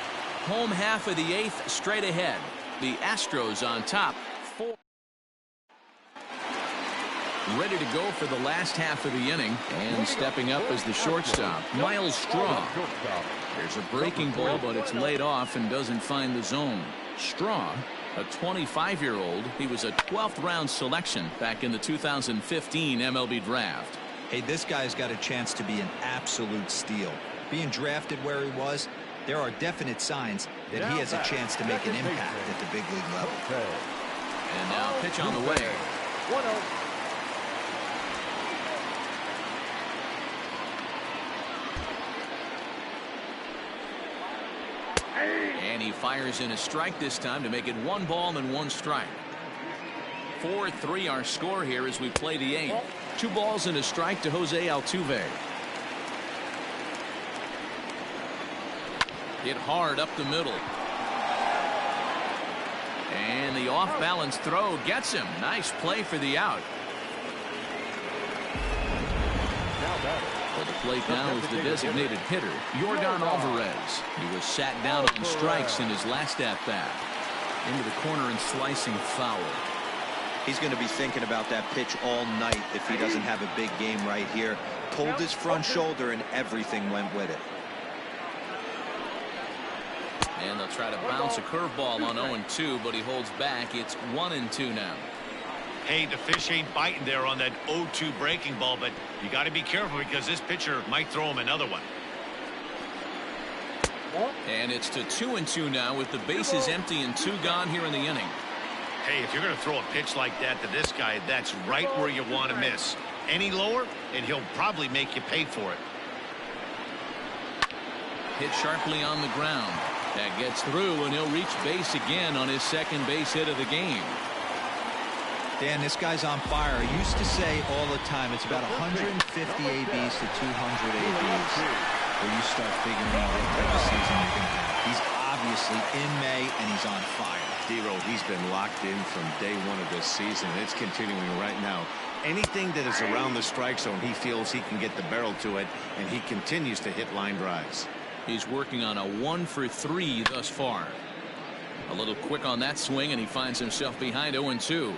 Home half of the 8th straight ahead. The Astros on top. 4. Ready to go for the last half of the inning, and stepping up as the shortstop, Miles Straw. There's a breaking ball, but it's laid off and doesn't find the zone. Straw, a 25-year-old, he was a 12th round selection back in the 2015 MLB draft. Hey, this guy's got a chance to be an absolute steal. Being drafted where he was, there are definite signs that he has a chance to make an impact at the big league level. And now pitch on the way. 1-0. And he fires in a strike this time to make it 1 ball and 1 strike. 4-3 our score here as we play the 8th. 2 balls and a strike to Jose Altuve. Hit hard up the middle. And the off-balance throw gets him. Nice play for the out. For the plate now is the designated hitter, Yordan Alvarez. He was sat down on strikes in his last at-bat. Into the corner and slicing foul. He's going to be thinking about that pitch all night if he doesn't have a big game right here. Pulled his front shoulder and everything went with it. And they'll try to bounce a curveball on 0-2, but he holds back. It's 1-2 now. Hey, the fish ain't biting there on that 0-2 breaking ball, but you got to be careful because this pitcher might throw him another one. And it's to 2-2 now with the bases empty and 2 gone here in the inning. Hey, if you're going to throw a pitch like that to this guy, that's right where you want to miss. Any lower, and he'll probably make you pay for it. Hit sharply on the ground. That gets through, and he'll reach base again on his second base hit of the game. Dan, this guy's on fire. I used to say all the time it's about 150 ABs to 200 ABs where you start figuring out what type of season you're going to have. He's obviously in May, and he's on fire. D-Row, he's been locked in from day 1 of this season. It's continuing right now. Anything that is around the strike zone, he feels he can get the barrel to it, and he continues to hit line drives. He's working on a 1-for-3 thus far. A little quick on that swing, and he finds himself behind 0-2.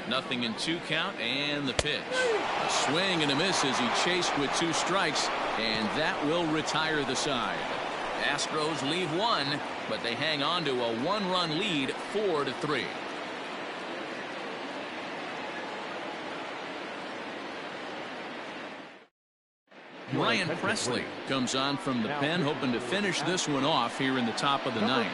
Nothing in 2 count, and the pitch. A swing and a miss as he chased with 2 strikes, and that will retire the side. Astros leave 1, but they hang on to a 1-run lead, 4-3. Ryan Presley comes on from the pen, hoping to finish this one off here in the top of the 9th.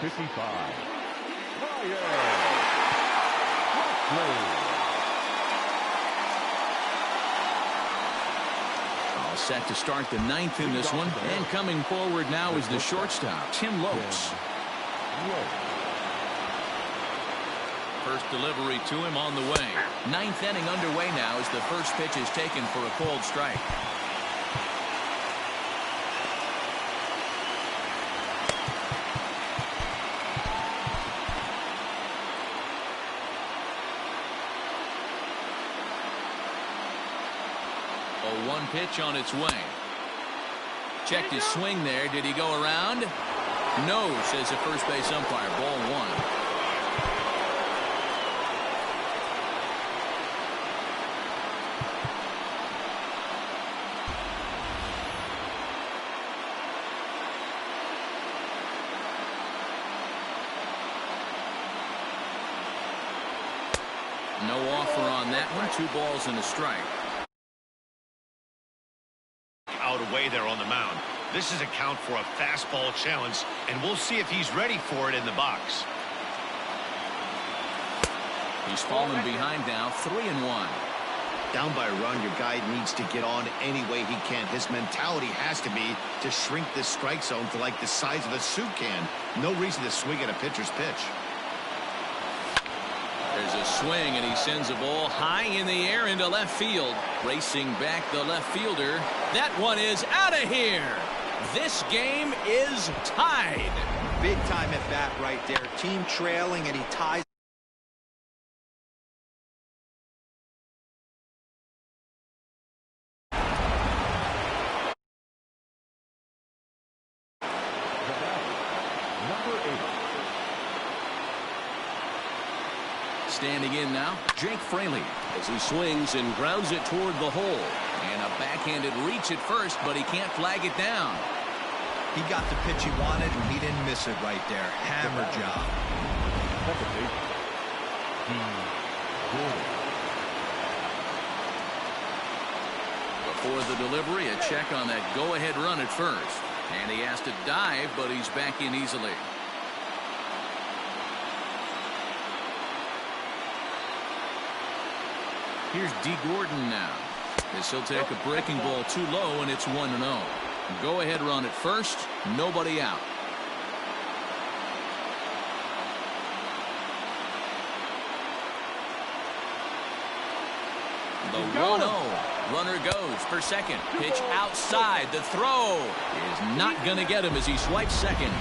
All set to start the 9th in this one, and coming forward now is the shortstop, Tim Lopes. First delivery to him on the way. 9th inning underway now as the first pitch is taken for a cold strike. A 1 pitch on its way. Checked his swing there. Did he go around? No, says the first base umpire. Ball 1. No offer on that one. 2 balls and a strike. Out away there on the mound. This is a count for a fastball challenge, and we'll see if he's ready for it in the box. He's fallen behind now, 3-1. Down by a run, your guy needs to get on any way he can. His mentality has to be to shrink this strike zone to like the size of a soup can. No reason to swing at a pitcher's pitch. There's a swing, and he sends a ball high in the air into left field. Racing back the left fielder. That one is out of here. This game is tied. Big time at bat right there. Team trailing, and he ties. Standing in now, Jake Fraley, as he swings and grounds it toward the hole. And a backhanded reach at first, but he can't flag it down. He got the pitch he wanted, and he didn't miss it right there. Hammer job. Before the delivery, a check on that go-ahead run at first. And he has to dive, but he's back in easily. Here's D. Gordon now, as he'll take a breaking ball too low, and it's 1-0. Go ahead run at first, nobody out. The 1-0. Runner goes for second. Pitch outside. The throw is not going to get him as he swipes second.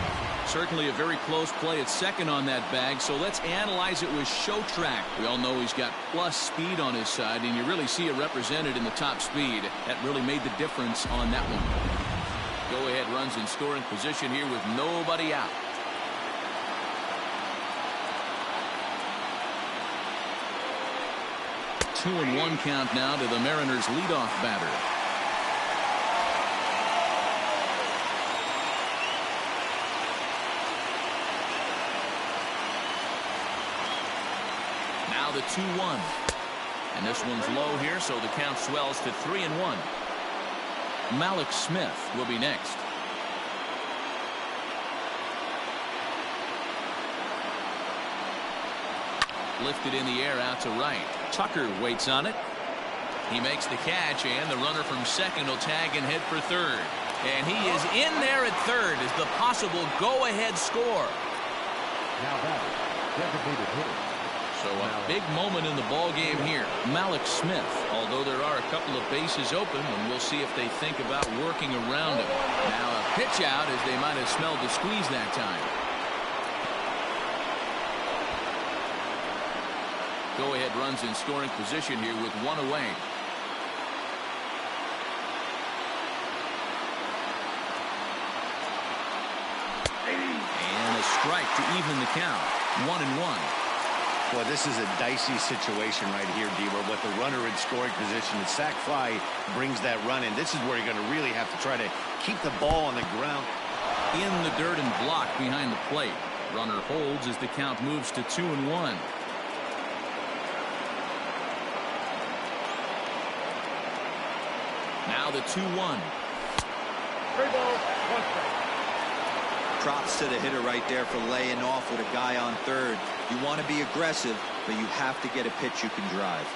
Certainly a very close play at second on that bag, so let's analyze it with show track. We all know he's got plus speed on his side, and you really see it represented in the top speed. That really made the difference on that one. Go ahead runs in scoring position here with nobody out. Two and one count now to the Mariners leadoff batter. Now the 2-1. And this one's low here, so the count swells to 3-1. Malik Smith will be next. Lifted in the air out to right. Tucker waits on it. He makes the catch, and the runner from second will tag and head for third. And he is in there at third as the possible go-ahead score. Now that designated hitter. So a big moment in the ball game here. Malik Smith, although there are a couple of bases open, and we'll see if they think about working around him. Now a pitch out as they might have smelled the squeeze that time. Go-ahead runs in scoring position here with one away. And a strike to even the count. 1-1. Well, this is a dicey situation right here, Deaver. With the runner in scoring position, the sac fly brings that run in. This is where you're going to really have to try to keep the ball on the ground. In the dirt and blocked behind the plate. Runner holds as the count moves to 2-1. Now the 2-1. 3 balls, 1 strike. Props to the hitter right there for laying off with a guy on third. You want to be aggressive, but you have to get a pitch you can drive.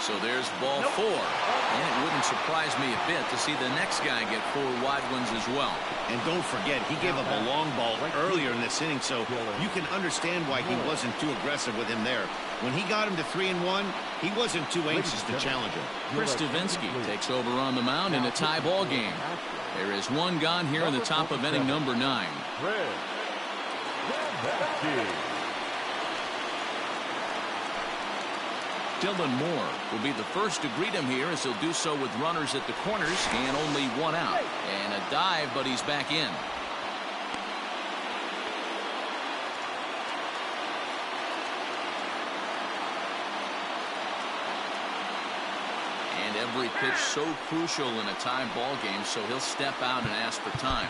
So there's ball 4. And it wouldn't surprise me a bit to see the next guy get 4 wide ones as well. And don't forget, he gave up a long ball earlier in this inning, so you can understand why he wasn't too aggressive with him there. When he got him to 3-1, he wasn't too anxious to challenge him. Chris Stavinsky takes over on the mound in a tie ball game. There is one gone here in the top of inning number 9. Dylan Moore will be the first to greet him here as he'll do so with runners at the corners and only 1 out. And a dive, but he's back in. And every pitch so crucial in a tie ball game, so he'll step out and ask for time.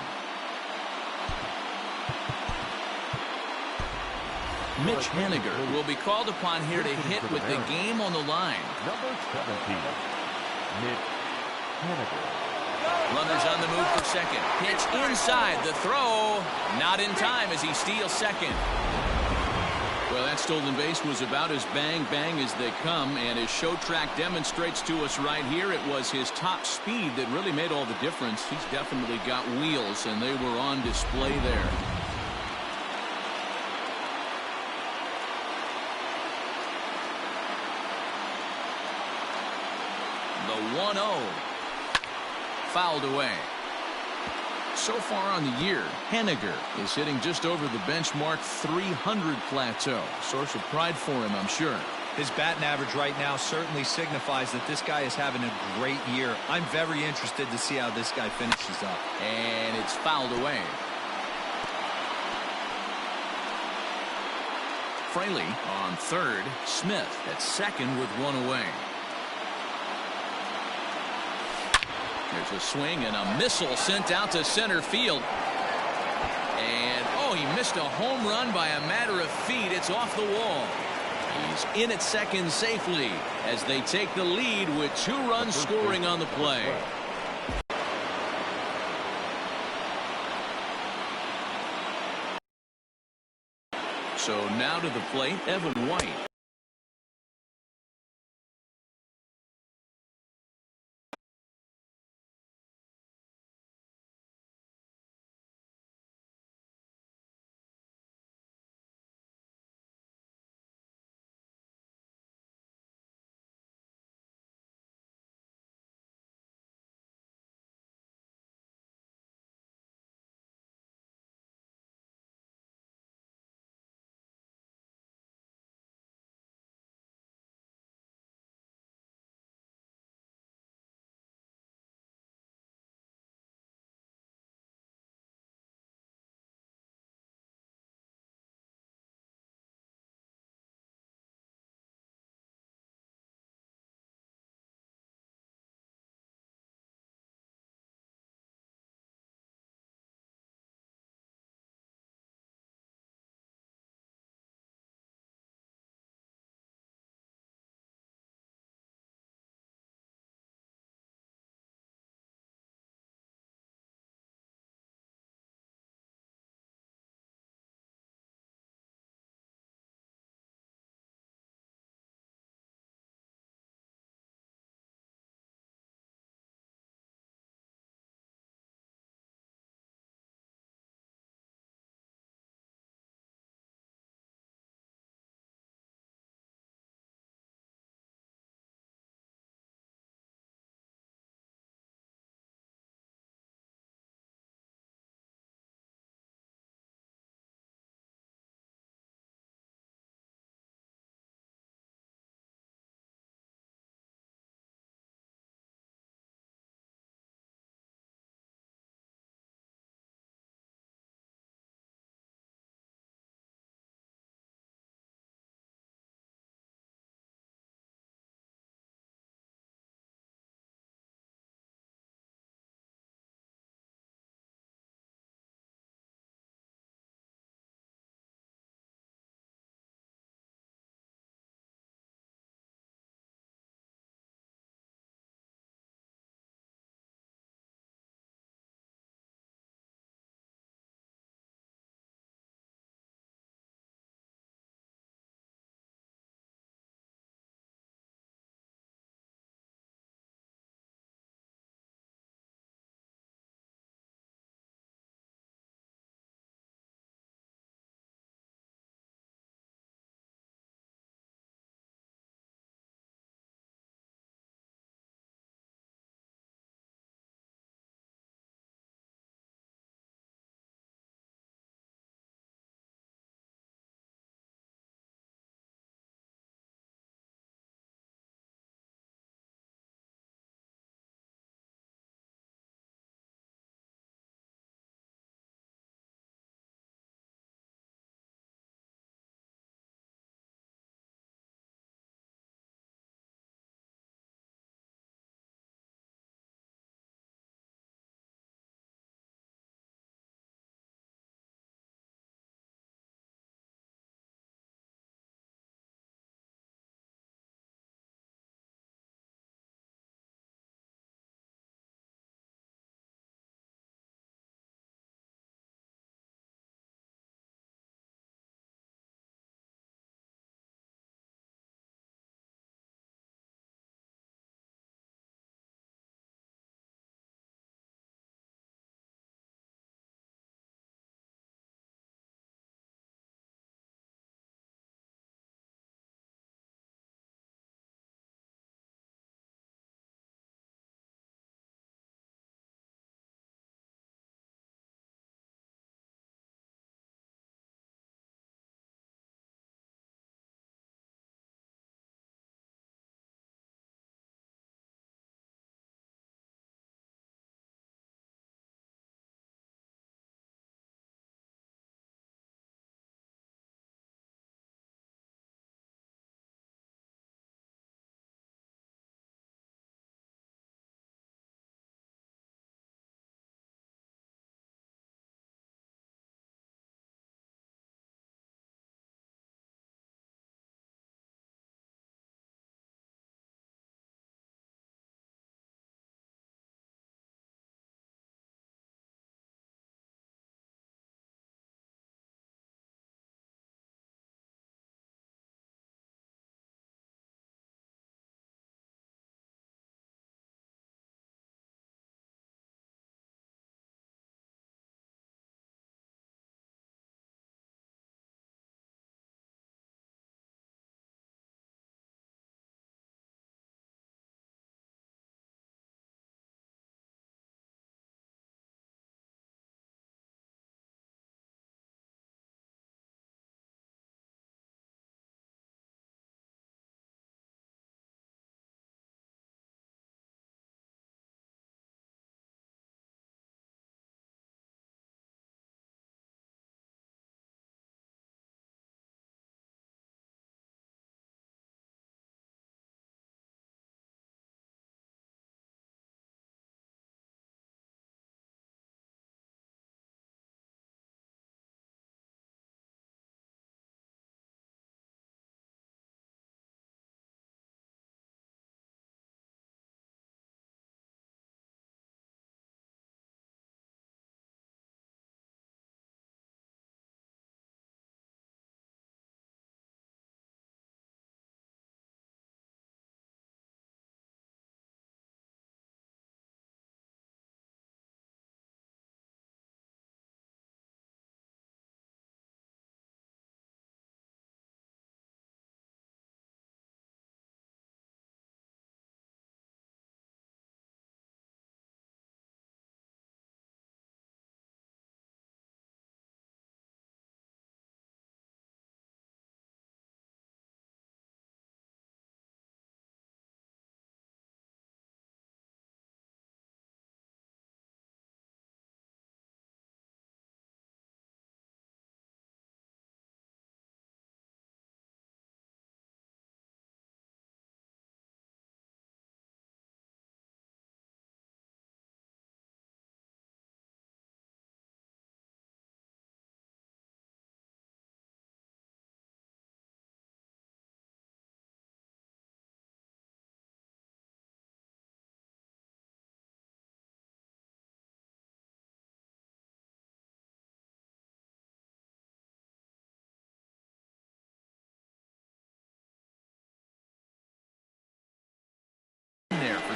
Mitch Haniger will be called upon here to hit with the game on the line. Number 17, Mitch Haniger. Runners on the move for second. Pitch inside. The throw not in time as he steals second. Well, that stolen base was about as bang-bang as they come, and as show track demonstrates to us right here, it was his top speed that really made all the difference. He's definitely got wheels, and they were on display there. The 1-0 fouled away. So far on the year, Haniger is hitting just over the benchmark 300 plateau. Source of pride for him, I'm sure. His batting average right now certainly signifies that this guy is having a great year. I'm very interested to see how this guy finishes up. And it's fouled away. Fraley on third. Smith at second with 1 away. There's a swing and a missile sent out to center field. And, oh, he missed a home run by a matter of feet. It's off the wall. He's in at second safely as they take the lead with 2 runs scoring on the play. So now to the plate, Evan White.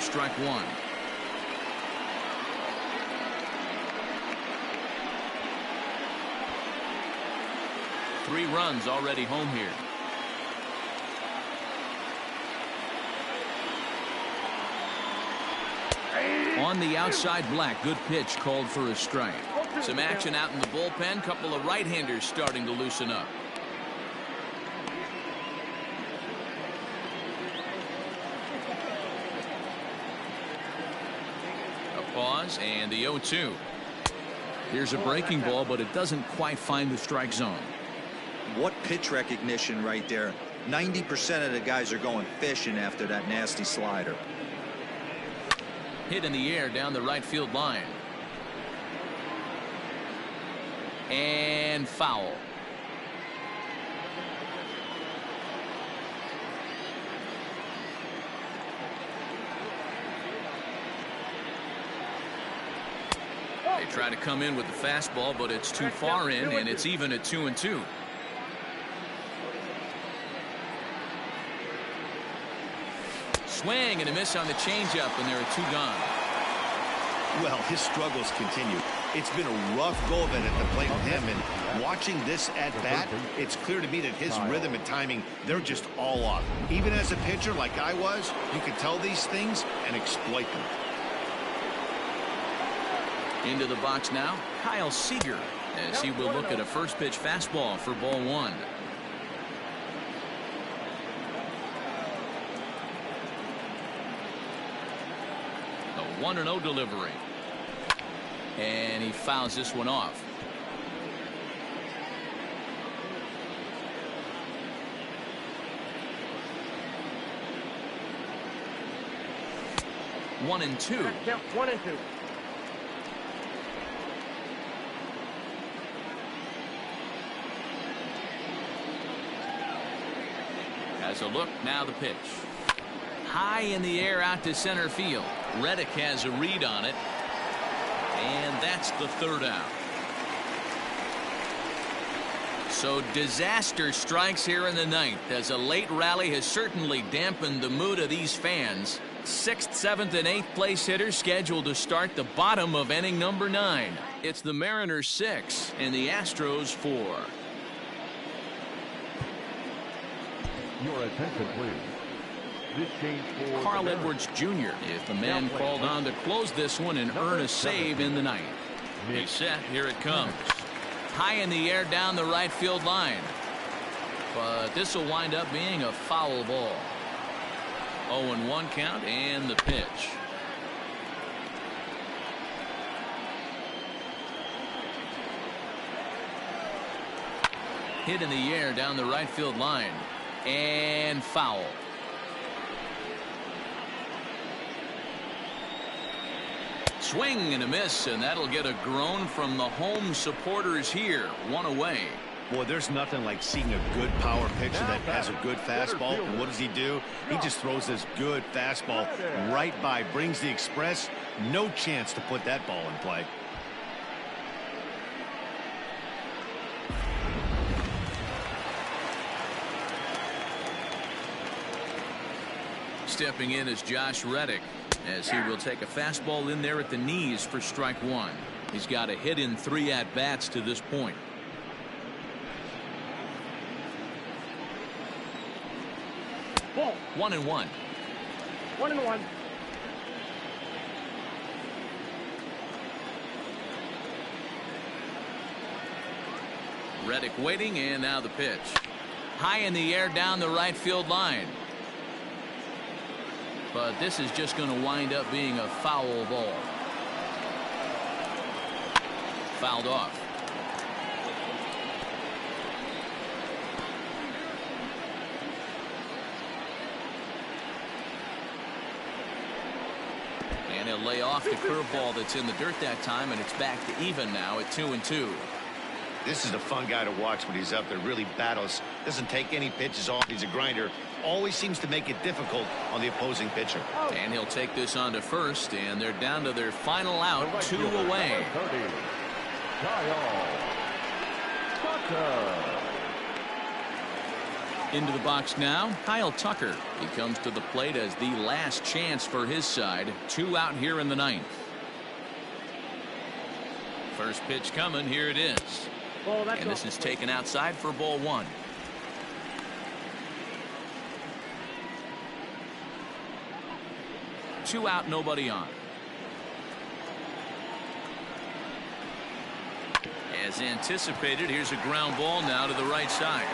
strike one. Three runs already home here. On the outside, Black. Good pitch called for a strike. Some action out in the bullpen. Couple of right-handers starting to loosen up. A pause and the 0-2. Here's a breaking ball, but it doesn't quite find the strike zone. What pitch recognition right there. 90% of the guys are going fishing after that nasty slider. Hit in the air down the right field line. And foul. They try to come in with the fastball, but it's too far in, and it's even at 2-2. Swing and a miss on the changeup, and there are two gone. Well, his struggles continue. It's been a rough go of it at the plate with him, and watching this at bat, it's clear to me that his rhythm and timing, they're just all off. Even as a pitcher like I was, you could tell these things and exploit them. Into the box now, Kyle Seager, as he will look at a first pitch fastball for ball one. A 1-0 delivery. And he fouls this one off. One and two. 1 and 2. Has a look, now the pitch. High in the air out to center field. Reddick has a read on it. And that's the third out. So disaster strikes here in the ninth, as a late rally has certainly dampened the mood of these fans. 6th, 7th, and 8th place hitters scheduled to start the bottom of inning number 9. It's the Mariners 6 and the Astros 4. Your attention, please. This change for Carl Edwards Jr. is the man called on to close this one and earn a save in the ninth. He's set. Here it comes. High in the air down the right field line. But this will wind up being a foul ball. 0-1 count and the pitch. Hit in the air down the right field line. And foul. Swing and a miss, and that'll get a groan from the home supporters here. One away. Boy, there's nothing like seeing a good power pitcher that has a good fastball. And what does he do? He just throws this good fastball right by, brings the express. No chance to put that ball in play. Stepping in is Josh Reddick, as he will take a fastball in there at the knees for strike one. He's got a hit in 3 at-bats to this point. Ball. 1-1. 1-1. Reddick waiting, and now the pitch. High in the air down the right field line. But this is just going to wind up being a foul ball. Fouled off. And he'll lay off the curveball that's in the dirt that time, and it's back to even now at 2-2. This is a fun guy to watch when he's up there. Really battles. Doesn't take any pitches off. He's a grinder. Always seems to make it difficult on the opposing pitcher. And he'll take this on to first, and they're down to their final out, 2 away. Into the box now, Kyle Tucker. He comes to the plate as the last chance for his side. 2 out here in the 9th. First pitch coming. Here it is. And this is taken outside for ball 1. Two out, nobody on. As anticipated, here's a ground ball now to the right side.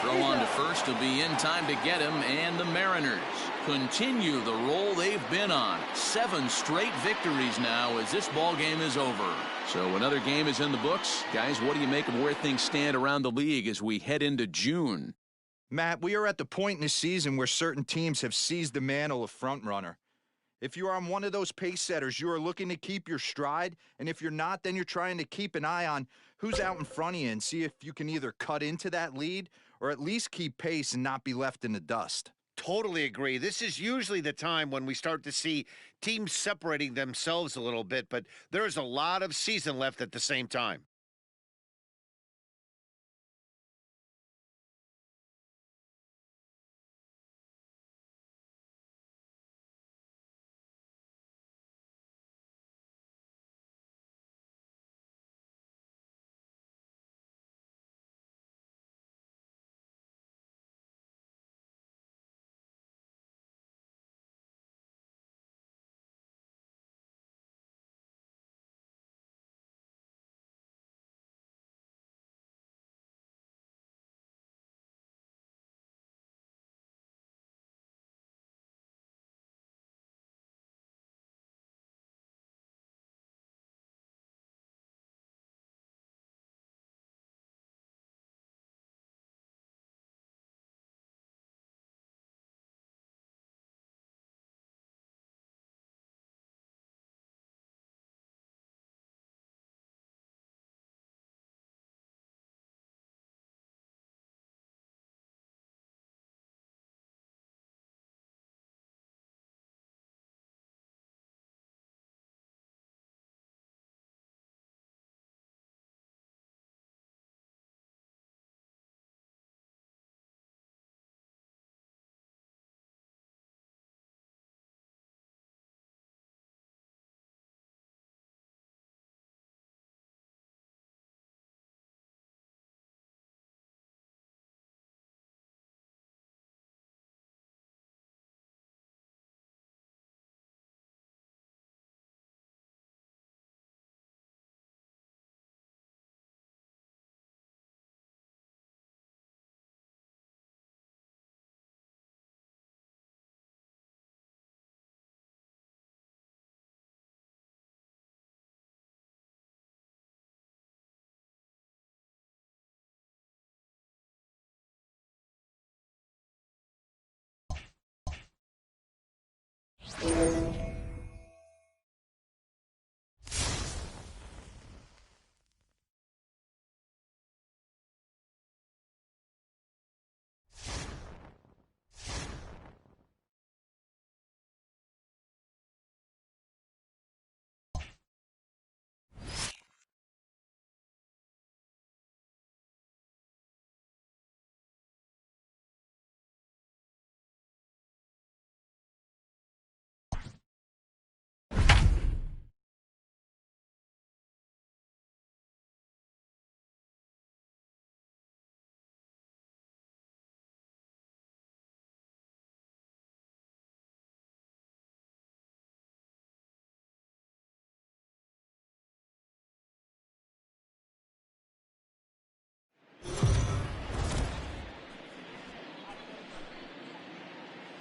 Throw on to first will be in time to get him, and the Mariners continue the roll they've been on. 7 straight victories now as this ball game is over. So another game is in the books. Guys, what do you make of where things stand around the league as we head into June? Matt, we are at the point in the season where certain teams have seized the mantle of front runner. If you are on one of those pace setters, you are looking to keep your stride, and if you're not, then you're trying to keep an eye on who's out in front of you and see if you can either cut into that lead or at least keep pace and not be left in the dust. Totally agree. This is usually the time when we start to see teams separating themselves a little bit, but there's a lot of season left at the same time.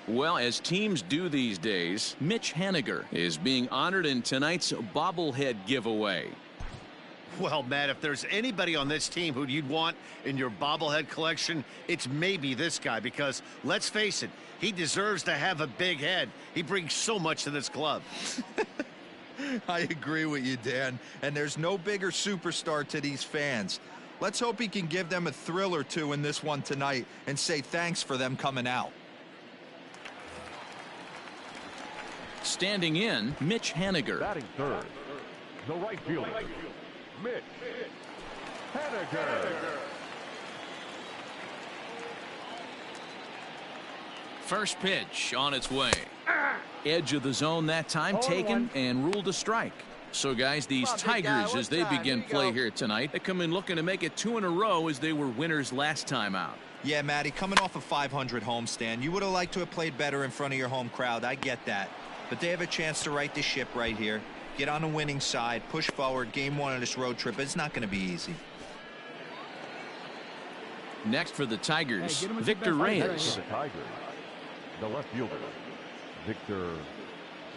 Well, as teams do these days, Mitch Haniger is being honored in tonight's bobblehead giveaway. Well, Matt, if there's anybody on this team who you'd want in your bobblehead collection, it's maybe this guy, because let's face it, he deserves to have a big head. He brings so much to this club. I agree with you, Dan, and there's no bigger superstar to these fans. Let's hope he can give them a thrill or two in this one tonight and say thanks for them coming out. Standing in, Mitch Haniger. Batting third, the right fielder, Mitch Haniger. First pitch on its way. Edge of the zone that time taken and ruled a strike. So, guys, these Tigers, as they begin play here tonight, they come in looking to make it 2 in a row as they were winners last time out. Yeah, Matty, coming off a 500 homestand, you would have liked to have played better in front of your home crowd. I get that. But they have a chance to right the ship right here. Get on the winning side, push forward, game 1 of this road trip. It's not going to be easy. Next for the Tigers, Victor Reyes. The Tigers, the left fielder, Victor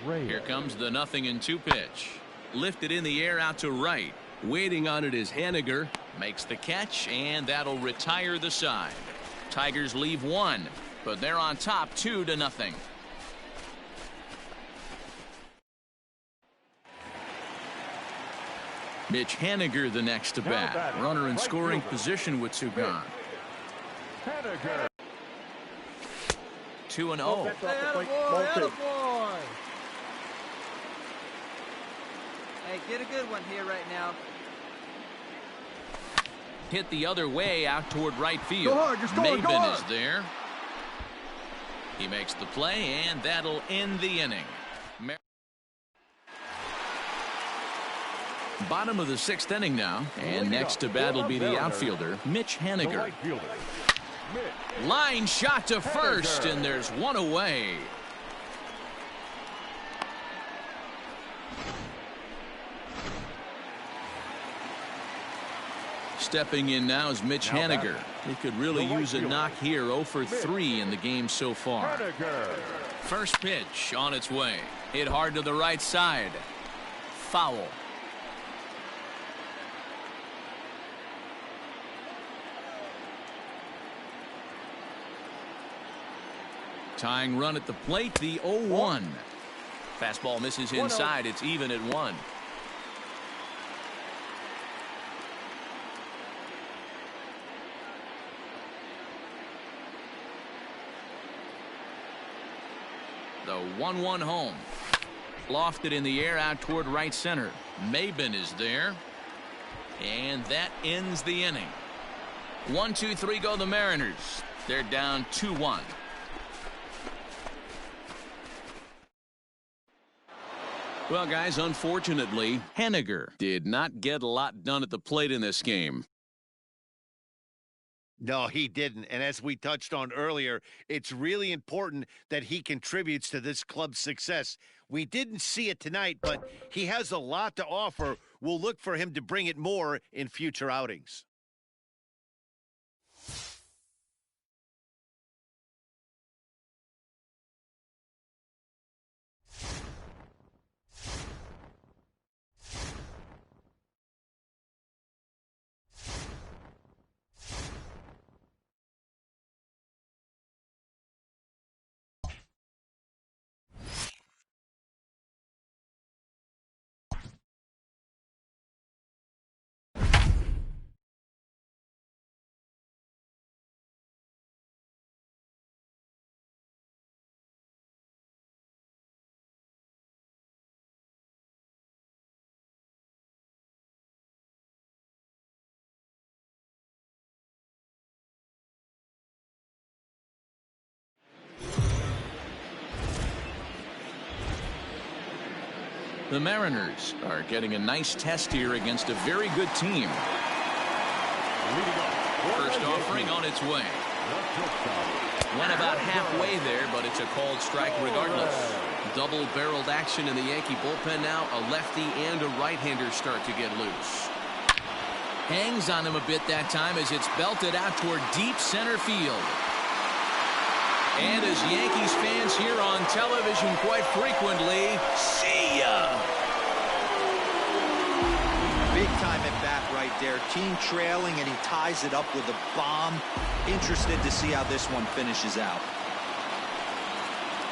Reyes. Here comes the 0-2 pitch. Lifted in the air out to right. Waiting on it is Haniger. Makes the catch, and that'll retire the side. Tigers leave 1, but they're on top 2-0. Mitch Haniger the next to bat. Runner in scoring position with 2 gone. 2-0. Hey, get a good one here right now. Hit the other way out toward right field. Go hard, just go hard, go Maben hard. is there. He makes the play, and that'll end the inning. Bottom of the 6th inning now, and next to bat will be the outfielder, Mitch Haniger. Line shot to first, and there's 1 away. Stepping in now is Mitch Haniger. He could really use a knock here. 0 for 3 in the game so far. First pitch on its way. Hit hard to the right side. Foul. Tying run at the plate, the 0-1. Fastball misses inside. It's even at 1. The 1-1 home. Lofted in the air out toward right center. Maben is there. And that ends the inning. 1-2-3 go the Mariners. They're down 2-1. Well, guys, unfortunately, Haniger did not get a lot done at the plate in this game. No, he didn't. And as we touched on earlier, it's really important that he contributes to this club's success. We didn't see it tonight, but he has a lot to offer. We'll look for him to bring it more in future outings. The Mariners are getting a nice test here against a very good team. First offering on its way. Went about halfway there, but it's a called strike regardless. Double-barreled action in the Yankee bullpen now. A lefty and a right-hander start to get loose. Hangs on him a bit that time as it's belted out toward deep center field. And as Yankees fans hear on television quite frequently, see ya! Big time at bat right there. Team trailing, and he ties it up with a bomb. Interested to see how this one finishes out.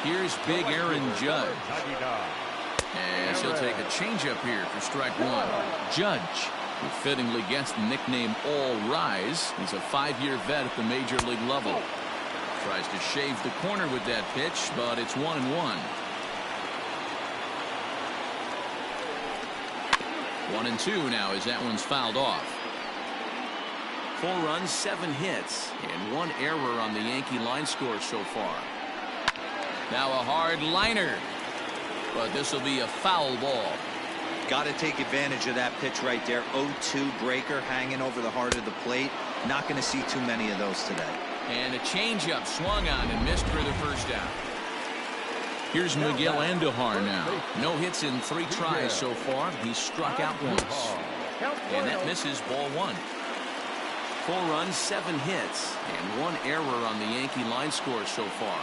Here's big Aaron Judge. As he'll take a changeup here for strike 1. Judge, who fittingly gets the nickname All Rise, he's a 5-year vet at the major league level. Tries to shave the corner with that pitch, but it's 1-1. 1-2 now as that one's fouled off. 4 runs, 7 hits, and 1 error on the Yankee line score so far. Now a hard liner. But this will be a foul ball. Got to take advantage of that pitch right there. 0-2 breaker hanging over the heart of the plate. Not going to see too many of those today. And a changeup swung on and missed for the first out. Here's Miguel Andujar now. No hits in 3 tries so far. He's struck out once. And that misses ball 1. 4 runs, 7 hits, and 1 error on the Yankee line score so far.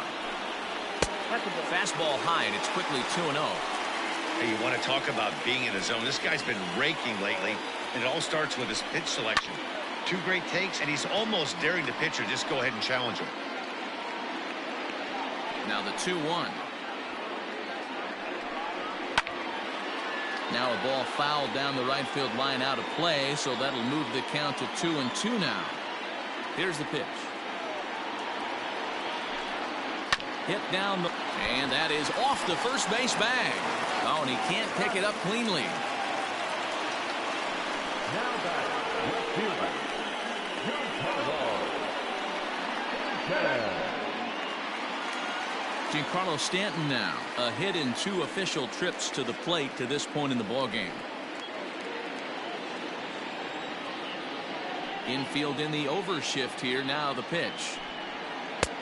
Fastball high, and it's quickly 2-0. Hey, you want to talk about being in the zone? This guy's been raking lately, and it all starts with his pitch selection. 2 great takes, and he's almost daring the pitcher just go ahead and challenge him. Now the 2-1. Now a ball fouled down the right field line out of play, so that'll move the count to 2-2 now. Here's the pitch. Hit down the, and that is off the first base bag. Oh, and he can't pick it up cleanly. Now back, left fielder, Giancarlo Stanton now. A hit in 2 official trips to the plate to this point in the ballgame. Infield in the overshift here. Now the pitch.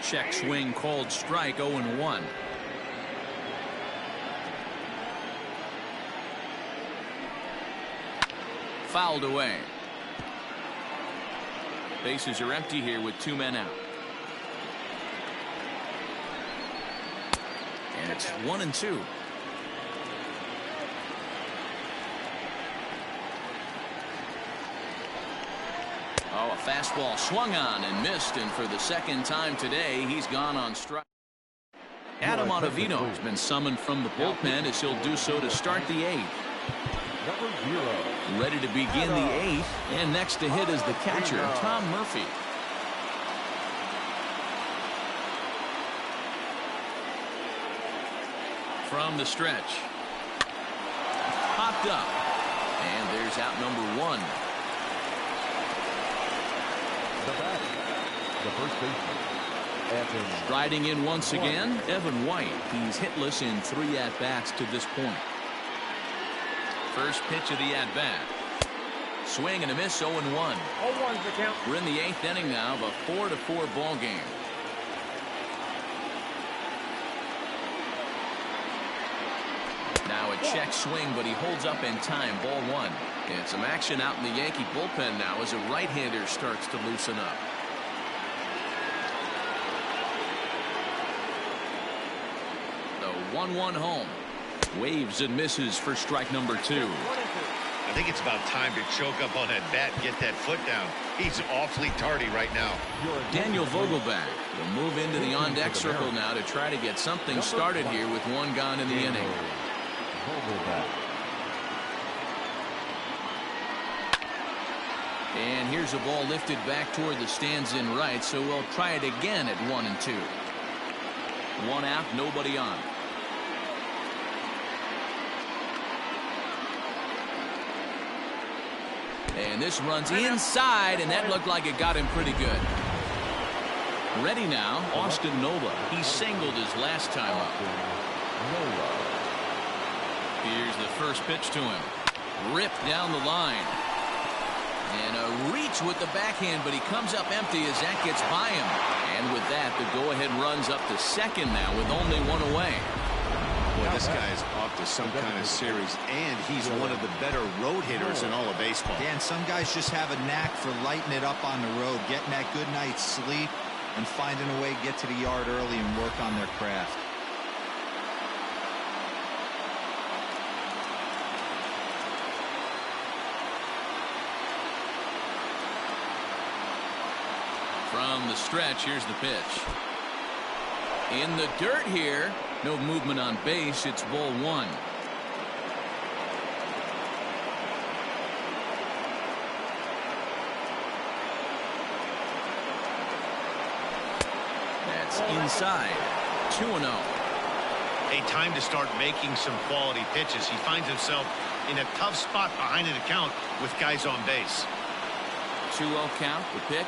Check swing called strike. 0-1. Fouled away. Bases are empty here with 2 men out. And it's 1-2. Oh, a fastball swung on and missed, and for the second time today, he's gone on strike. Adam Ottavino has been summoned from the bullpen as he'll do so to start the 8th. number 0. Ready to begin the 8th, and next to hit is the catcher, Tom Murphy. From the stretch. Popped up. And there's out number 1. The batter, the first baseman, Evan. Striding in once again, Evan White. He's hitless in 3 at-bats to this point. First pitch of the at-bat. Swing and a miss, 0-1. 0-1's the count. We're in the 8th inning now of a 4-4 ball game. Now a check swing, but he holds up in time. Ball 1. And some action out in the Yankee bullpen now as a right-hander starts to loosen up. The 1-1 home. Waves and misses for strike number 2. I think it's about time to choke up on that bat and get that foot down. He's awfully tardy right now. Daniel Vogelback will move into the on-deck circle now to try to get something started here with 1 gone in the inning. And here's a ball lifted back toward the stands in right, so we'll try it again at 1-2. 1 out, nobody on. And this runs inside, and that looked like it got him pretty good. Ready now, Austin Nola. He singled his last time up. Here's the first pitch to him. Ripped down the line. And a reach with the backhand, but he comes up empty as that gets by him. And with that, the go-ahead runs up to second now with only 1 away. Boy, this guy is off to some kind of series, and he's one of the better road hitters in all of baseball. Dan, some guys just have a knack for lighting it up on the road, getting that good night's sleep, and finding a way to get to the yard early and work on their craft. From the stretch, here's the pitch. In the dirt here. No movement on base. It's ball 1. That's inside. 2-0. A time to start making some quality pitches. He finds himself in a tough spot behind an account with guys on base. 2-0 count. The pitch.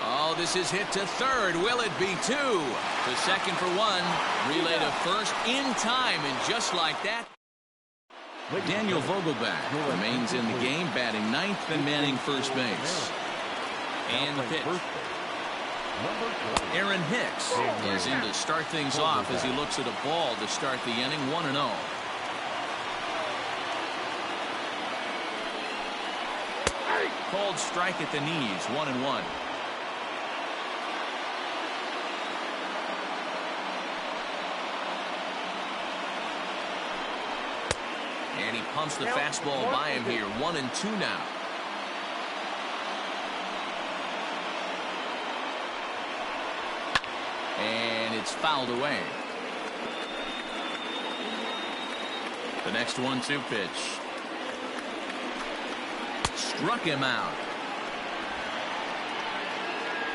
Oh, this is hit to third. Will it be two? To second for one. Relay to first in time, and just like that, Daniel Vogelbach remains in the game, batting ninth and manning first base. And the pitch. Aaron Hicks is in to start things off as he looks at a ball to start the inning, 1-0. Called strike at the knees, 1-1. And he pumps the fastball by him here, 1-2 now. And it's fouled away. The next 1-2 pitch. Struck him out.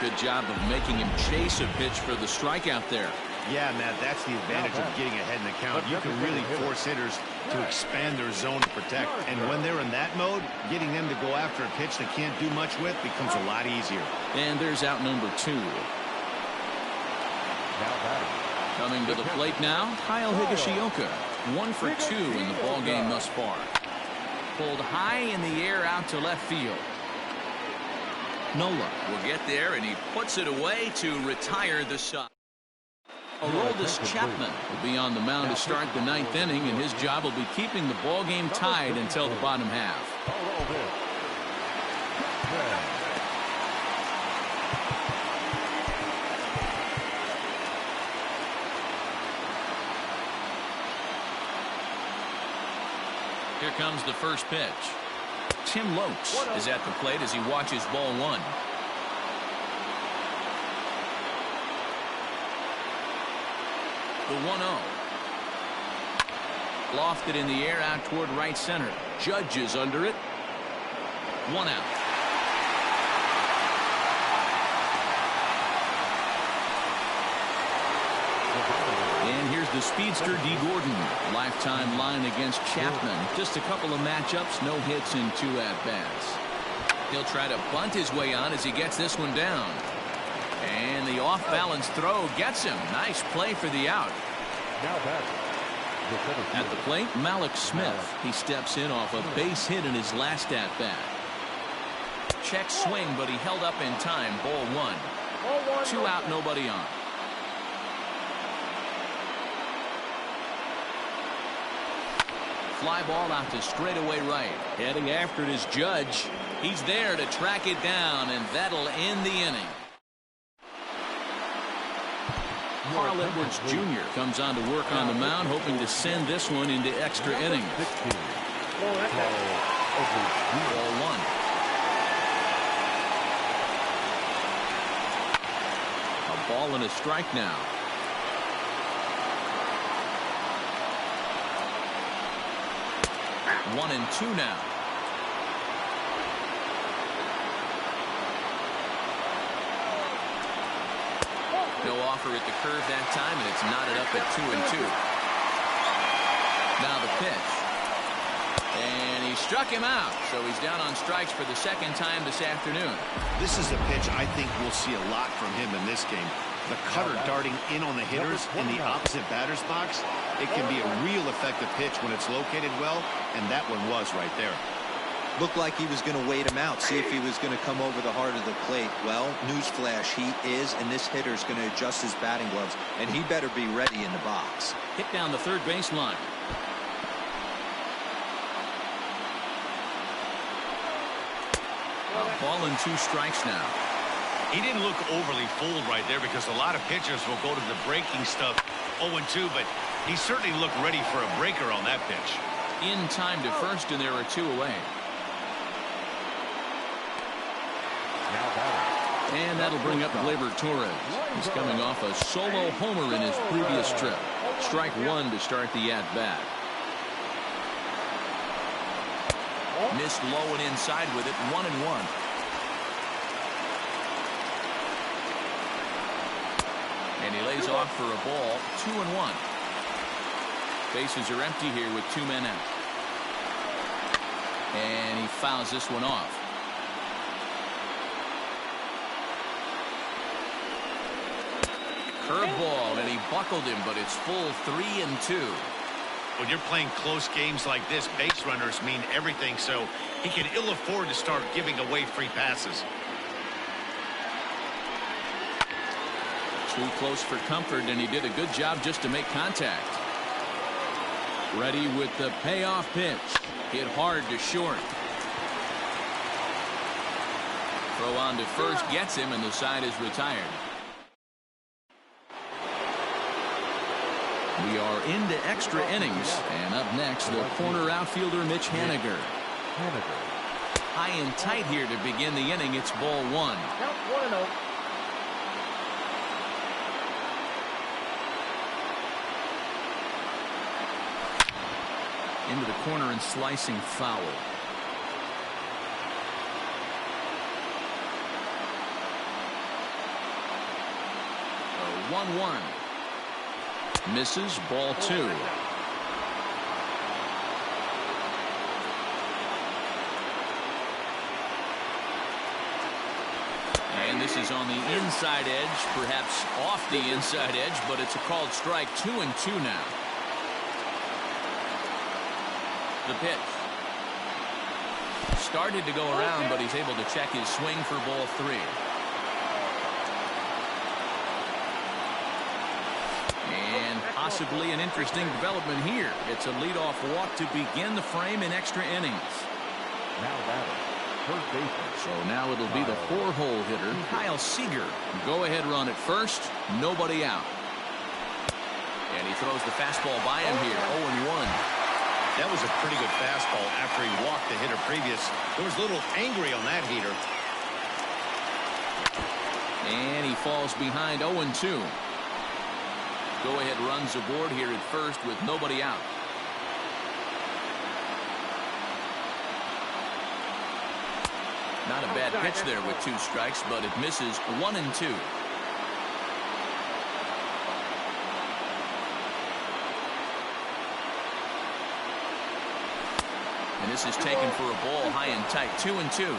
Good job of making him chase a pitch for the strikeout there. Yeah, Matt, that's the advantage of getting ahead in the count. You can really force hitters to expand their zone to protect. And when they're in that mode, getting them to go after a pitch they can't do much with becomes a lot easier. And there's out number 2. Coming to the plate now, Kyle Higashioka. 1 for 2 in the ballgame thus far. Pulled high in the air out to left field. Nola will get there, and he puts it away to retire the side. Aroldis Chapman will be on the mound to start the 9th inning, and his job will be keeping the ball game tied until the bottom half. Here comes the first pitch. Tim Lopes is at the plate as he watches ball 1. The 1-0. Lofted in the air out toward right center. Judge is under it. 1 out. And here's the speedster D. Gordon. Lifetime line against Chapman. Just a couple of matchups, no hits in 2 at-bats. He'll try to bunt his way on as he gets this one down. And the off-balance throw gets him. Nice play for the out. At the plate, Malik Smith. He steps in off a base hit in his last at-bat. Check swing, but he held up in time. Ball 1. 2 out, nobody on. Fly ball out to straightaway right. Heading after it is Judge. He's there to track it down, and that'll end the inning. Carl Edwards Jr. comes on to work on the mound, hoping to send this one into extra innings. Ball 1. A ball and a strike now. One and 2 now. No offer at the curve that time, and it's knotted up at 2-2. Now the pitch. And he struck him out, so he's down on strikes for the 2nd time this afternoon. This is a pitch I think we'll see a lot from him in this game. The cutter darting in on the hitters in the opposite batter's box. It can be a real effective pitch when it's located well, and that one was right there. Looked like he was going to wait him out, see if he was going to come over the heart of the plate. Well, newsflash, he is, and this hitter's going to adjust his batting gloves, and he better be ready in the box. Hit down the third baseline. Ball and 2 strikes now. He didn't look overly fooled right there because a lot of pitchers will go to the breaking stuff 0-2, but he certainly looked ready for a breaker on that pitch. In time to first, and there are 2 away. And that'll bring up Gleyber Torres. He's coming off a solo homer in his previous trip. Strike 1 to start the at-bat. Missed low and inside with it. 1-1. And he lays off for a ball. 2-1. Bases are empty here with 2 men out. And he fouls this one off. Curveball, and he buckled him, but it's full 3-2. When you're playing close games like this, base runners mean everything, so he can ill afford to start giving away free passes. Too close for comfort, and he did a good job just to make contact. Ready with the payoff pitch. Hit hard to short. Throw on to first gets him, and the side is retired. We are into extra innings, and up next, the corner outfielder Mitch Haniger. High and tight here to begin the inning. It's ball 1. Count 1-0. Into the corner and slicing foul. 1-1. Misses, ball 2. And this is on the inside edge, perhaps off the inside edge, but it's a called strike. 2-2 now. The pitch. Started to go around, but he's able to check his swing for ball 3. And possibly an interesting development here. It's a leadoff walk to begin the frame in extra innings. Now batting, first baseman. So now it'll be the 4-hole hitter, Kyle Seager. Go ahead run at first, nobody out. And he throws the fastball by him here, 0-1. That was a pretty good fastball after he walked the hitter previous. There was a little angry on that heater. And he falls behind 0-2. Go-ahead runs aboard here at first with nobody out. Not a bad pitch there with 2 strikes, but it misses. 1-2. And this is taken for a ball high and tight. 2-2.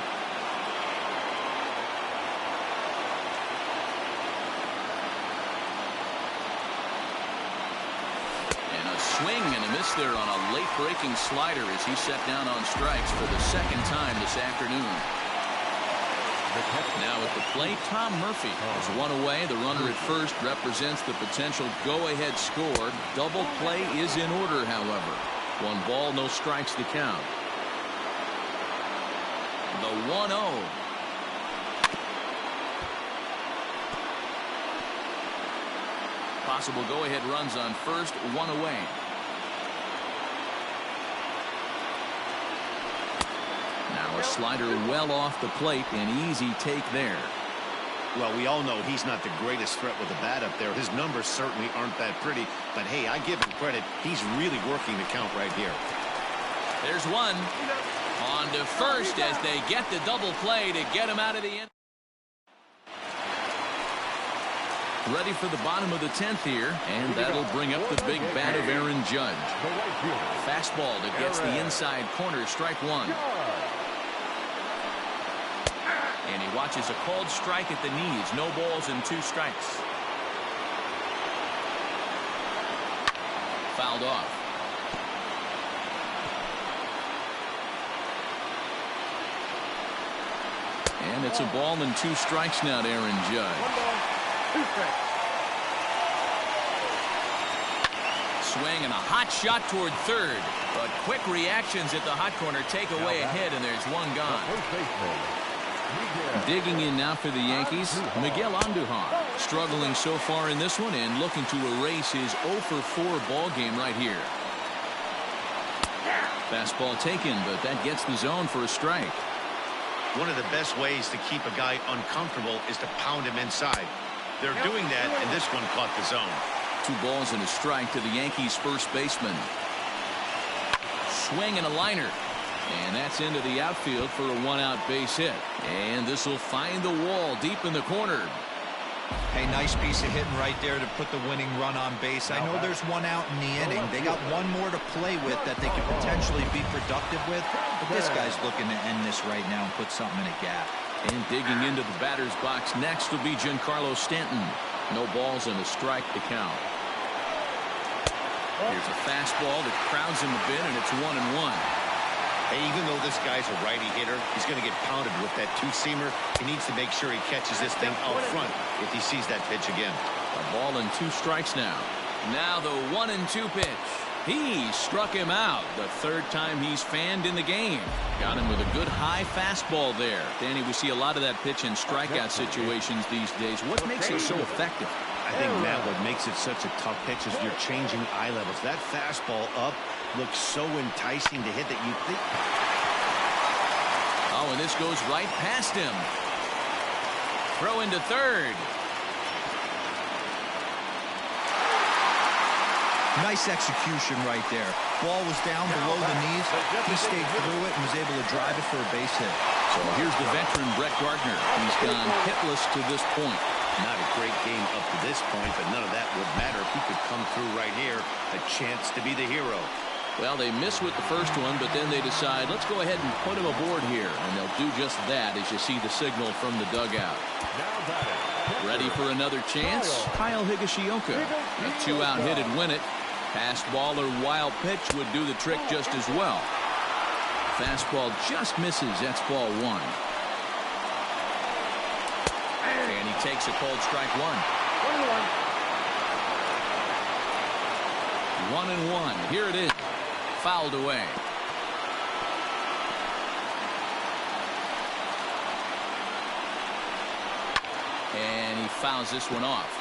And a swing and a miss there on a late breaking slider as he set down on strikes for the 2nd time this afternoon. Now at the plate, Tom Murphy is 1 away. The runner at first represents the potential go-ahead score. Double play is in order, however. 1 ball, no strikes to count. The 1-0. Possible go-ahead runs on first, 1 away. Now a slider well off the plate, an easy take there. Well, we all know he's not the greatest threat with the bat up there. His numbers certainly aren't that pretty, but hey, I give him credit. He's really working the count right here. There's one. On to first as they get the double play to get him out of the inning. Ready for the bottom of the 10th here, and that'll bring up the big bat of Aaron Judge. Fastball that gets the inside corner, strike 1. And he watches a called strike at the knees. No balls and 2 strikes. Fouled off. And it's a ball and 2 strikes now to Aaron Judge. 1 ball, 2 strikes. Swing and a hot shot toward third. But quick reactions at the hot corner take away a hit, and there's 1 gone. Digging in now for the Yankees, Miguel Andujar. Struggling so far in this one and looking to erase his 0-for-4 ball game right here. Fastball taken, but that gets the zone for a strike. One of the best ways to keep a guy uncomfortable is to pound him inside. They're doing that, and this one caught the zone. 2 balls and a strike to the Yankees' first baseman. Swing and a liner. And that's into the outfield for a 1-out base hit. And this will find the wall deep in the corner. Hey, nice piece of hitting right there to put the winning run on base. I know there's 1 out in the inning. They got 1 more to play with that they could potentially be productive with. But this guy's looking to end this right now and put something in a gap. And digging into the batter's box next will be Giancarlo Stanton. No balls and a strike to count. Here's a fastball that crowds in the bin, and it's 1-1. Hey, even though this guy's a righty hitter, he's going to get pounded with that two-seamer. He needs to make sure he catches this thing out front if he sees that pitch again. A ball and 2 strikes now. Now the 1-2 pitch. He struck him out the 3rd time he's fanned in the game. Got him with a good high fastball there. Danny, we see a lot of that pitch in strikeout situations these days. What makes it so effective? I think, Matt, what makes it such a tough pitch is you're changing eye levels. That fastball up looks so enticing to hit that you think. Oh, and this goes right past him. Throw into third. Nice execution right there. Ball was down below the knees. He stayed through it and was able to drive it for a base hit. So here's the veteran Brett Gardner. He's gone hitless to this point. Not a great game up to this point, but none of that would matter if he could come through right here. A chance to be the hero. Well, they miss with the first one, but then they decide, let's go ahead and put him aboard here. And they'll do just that as you see the signal from the dugout. Ready for another chance? Kyle Higashioka. A 2-out hit and win it. Pass ball or wild pitch would do the trick just as well. Fastball just misses. That's ball 1. And he takes a cold strike 1. 1-1. Here it is. Fouled away. And he fouls this one off.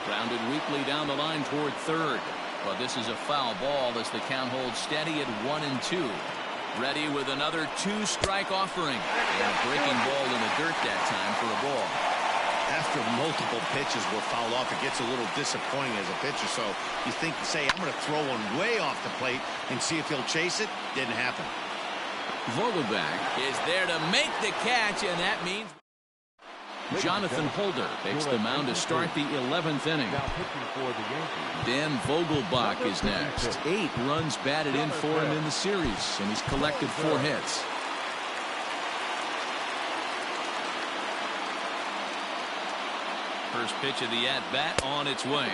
Grounded weakly down the line toward third. But this is a foul ball as the count holds steady at 1-2. Ready with another 2-strike offering. And a breaking ball in the dirt that time for a ball. After multiple pitches were fouled off, it gets a little disappointing as a pitcher. So you think, say, I'm going to throw one way off the plate and see if he'll chase it. Didn't happen. Vogelback is there to make the catch, and that means Jonathan Holder takes the mound to start the 11th inning. Dan Vogelbach is next. 8 runs batted in for him in the series, and he's collected 4 hits. First pitch of the at-bat on its way.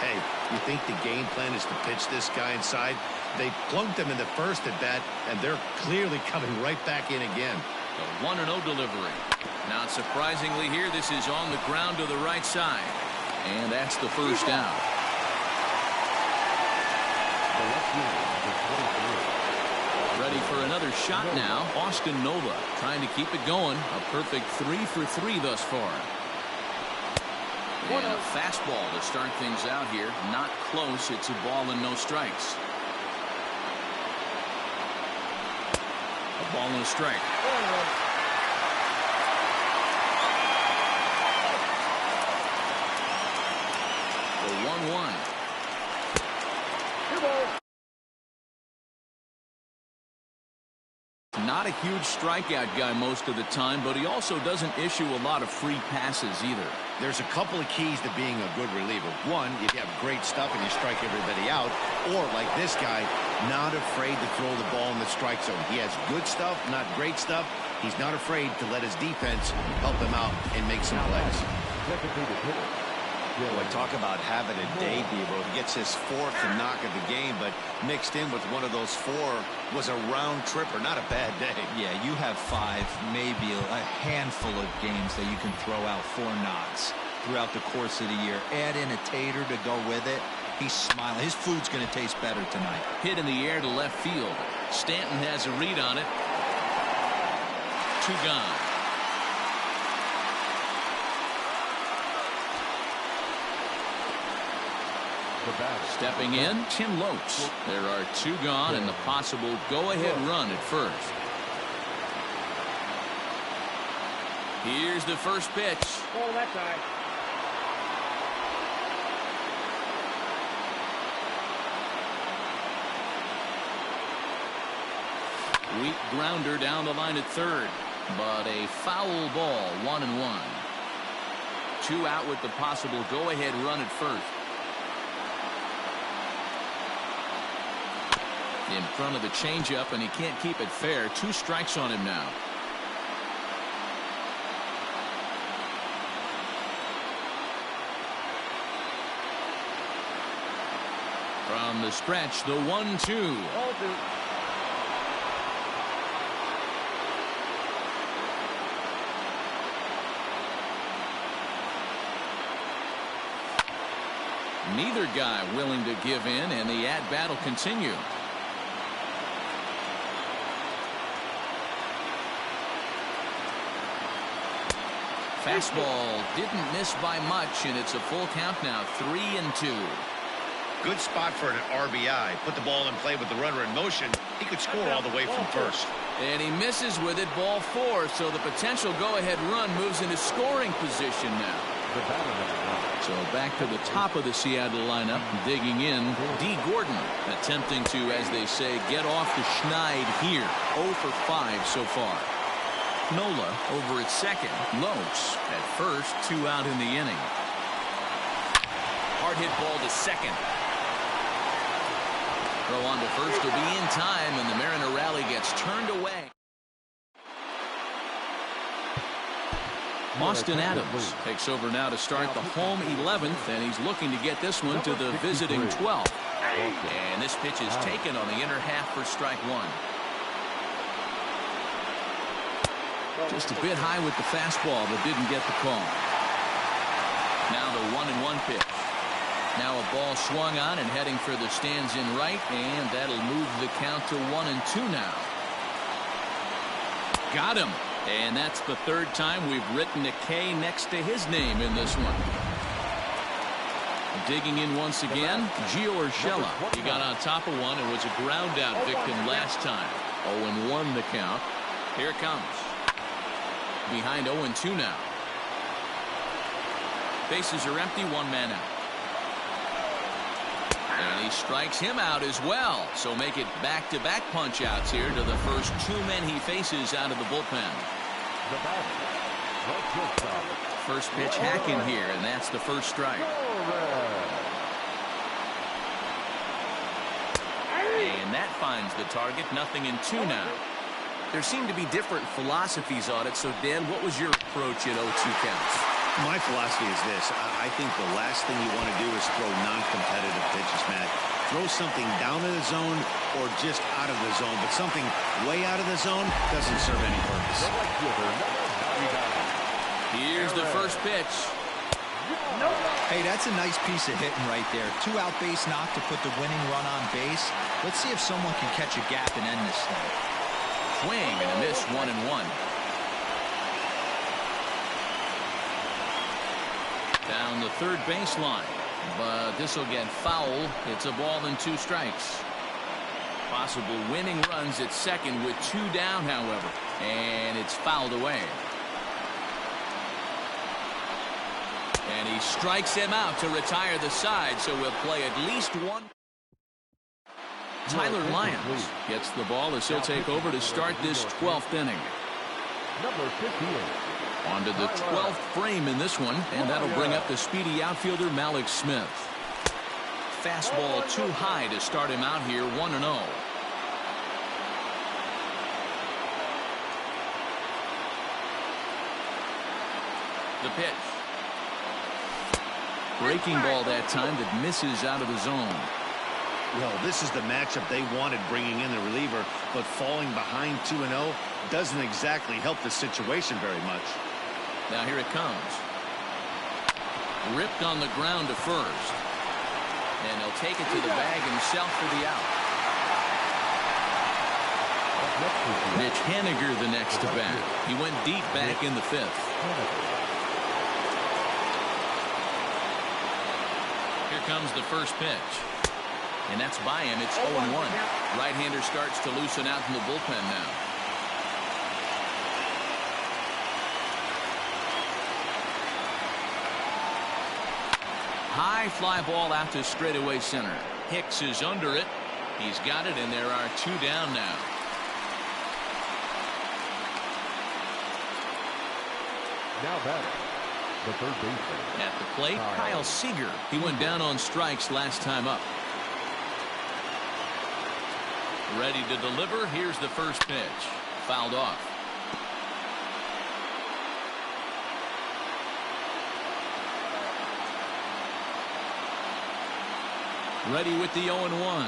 Hey, you think the game plan is to pitch this guy inside? They plunked him in the first at-bat, and they're clearly coming right back in again. The 1-0 delivery. Not surprisingly here, this is on the ground to the right side. And that's the first down. Ready for another shot now. Austin Nola trying to keep it going. A perfect 3 for 3 thus far. And a fastball to start things out here. Not close. It's a ball and no strikes. A ball and a strike. The 1-1. Not a huge strikeout guy most of the time, but he also doesn't issue a lot of free passes either. There's a couple of keys to being a good reliever. One, you have great stuff and you strike everybody out. Or, like this guy, not afraid to throw the ball in the strike zone. He has good stuff, not great stuff. He's not afraid to let his defense help him out and make some plays. Boy, talk about having a day, Debo. He gets his 4th knock of the game, but mixed in with one of those 4 was a round tripper. Not a bad day. Yeah, you have 5, maybe a handful of games that you can throw out 4 knocks throughout the course of the year. Add in a tater to go with it. He's smiling. His food's going to taste better tonight. Hit in the air to left field. Stanton has a read on it. 2 gone. Stepping in, Tim Lopes. There are 2 gone and the possible go-ahead run at first. Here's the first pitch. Oh, that guy. Weak grounder down the line at third, but a foul ball, 1-1. 2 out with the possible go-ahead run at first. in front of the changeup, and he can't keep it fair. 2 strikes on him now. From the stretch, the 1-2. Neither guy willing to give in, and the at-bat will continue. Fastball didn't miss by much, and it's a full count now, 3-2. Good spot for an RBI. Put the ball in play with the runner in motion. He could score all the way from first. And he misses with it, ball 4, so the potential go-ahead run moves into scoring position now. So back to the top of the Seattle lineup, digging in, D. Gordon, attempting to, as they say, get off the schneid here. 0 for 5 so far. Nola over at second. Los at first, 2 out in the inning. Hard hit ball to second. Throw on to first will be in time, and the Mariner rally gets turned away. Austin Adams takes over now to start the home 11th, and he's looking to get this one to the visiting 12th. And this pitch is taken on the inner half for strike 1. Just a bit high with the fastball, but didn't get the call. Now the 1-1 pitch. Now a ball swung on and heading for the stands in right, and that'll move the count to 1-2 now. Got him. And that's the 3rd time we've written a K next to his name in this one. Digging in once again, Gio Urshela. He got on top of one and was a ground out victim last time. 0-1 the count. Here it comes. Behind 0-2 now. Bases are empty, 1 man out. And he strikes him out as well. So make it back-to-back punch-outs here to the first 2 men he faces out of the bullpen. First pitch hacking here, and that's the first strike. And that finds the target. 0-2 now. There seem to be different philosophies on it. So, Dan, what was your approach in 0-2 counts? My philosophy is this. I think the last thing you want to do is throw non-competitive pitches, Matt. Throw something down in the zone or just out of the zone, but something way out of the zone doesn't serve any purpose. Here's the first pitch. Hey, that's a nice piece of hitting right there. 2 out base knock to put the winning run on base. Let's see if someone can catch a gap and end this thing. Swing and a miss, 1-1. Down the third baseline, but this will get foul. It's a ball and 2 strikes. Possible winning runs at second with 2 down, however, and it's fouled away. And he strikes him out to retire the side, so we'll play at least 1. Tyler Lyons gets the ball as he'll take over to start this 12th inning. Number 58. Onto the 12th frame in this one, and that'll bring up the speedy outfielder Malik Smith. Fastball too high to start him out here, 1-0. The pitch. Breaking ball that time that misses out of the zone. Well, this is the matchup they wanted, bringing in the reliever, but falling behind 2-0 doesn't exactly help the situation very much. Now here it comes. Ripped on the ground to first. And he'll take it to the bag himself for the out. Mitch Haniger the next to bat. He went deep back in the 5th. Here comes the first pitch. And that's by him. It's 0-1. Right-hander starts to loosen out in the bullpen now. High fly ball out to straightaway center. Hicks is under it. He's got it, and there are 2 down now. Now batting, the third baseman. At the plate, Kyle Seager. He went down on strikes last time up. Ready to deliver. Here's the first pitch. Fouled off. Ready with the 0-1.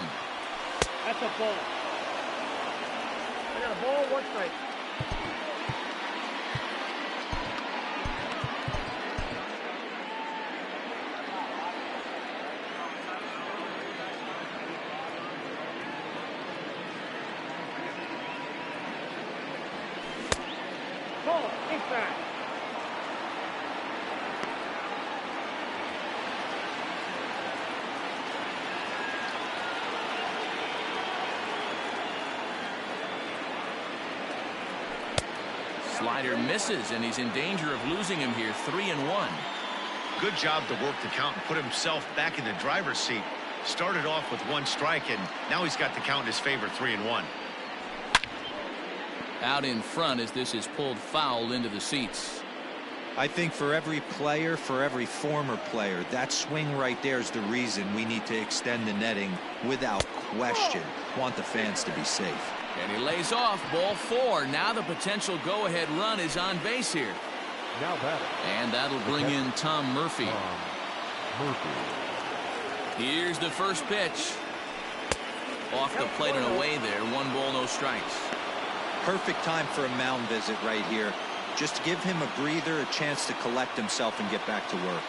That's a ball. I got a ball, 1 strike. Ball, inside. Slider misses, and he's in danger of losing him here. 3-1. Good job to work the count and put himself back in the driver's seat. Started off with 1 strike, and now he's got the count in his favor, 3-1. Out in front as this is pulled foul into the seats. I think for every player, for every former player, that swing right there is the reason we need to extend the netting without question. Want the fans to be safe. And he lays off. Ball 4. Now the potential go-ahead run is on base here. Now batting. And that'll bring in Tom Murphy. Here's the first pitch. Off the plate and away there. 1 ball, no strikes. Perfect time for a mound visit right here. Just give him a breather, a chance to collect himself and get back to work.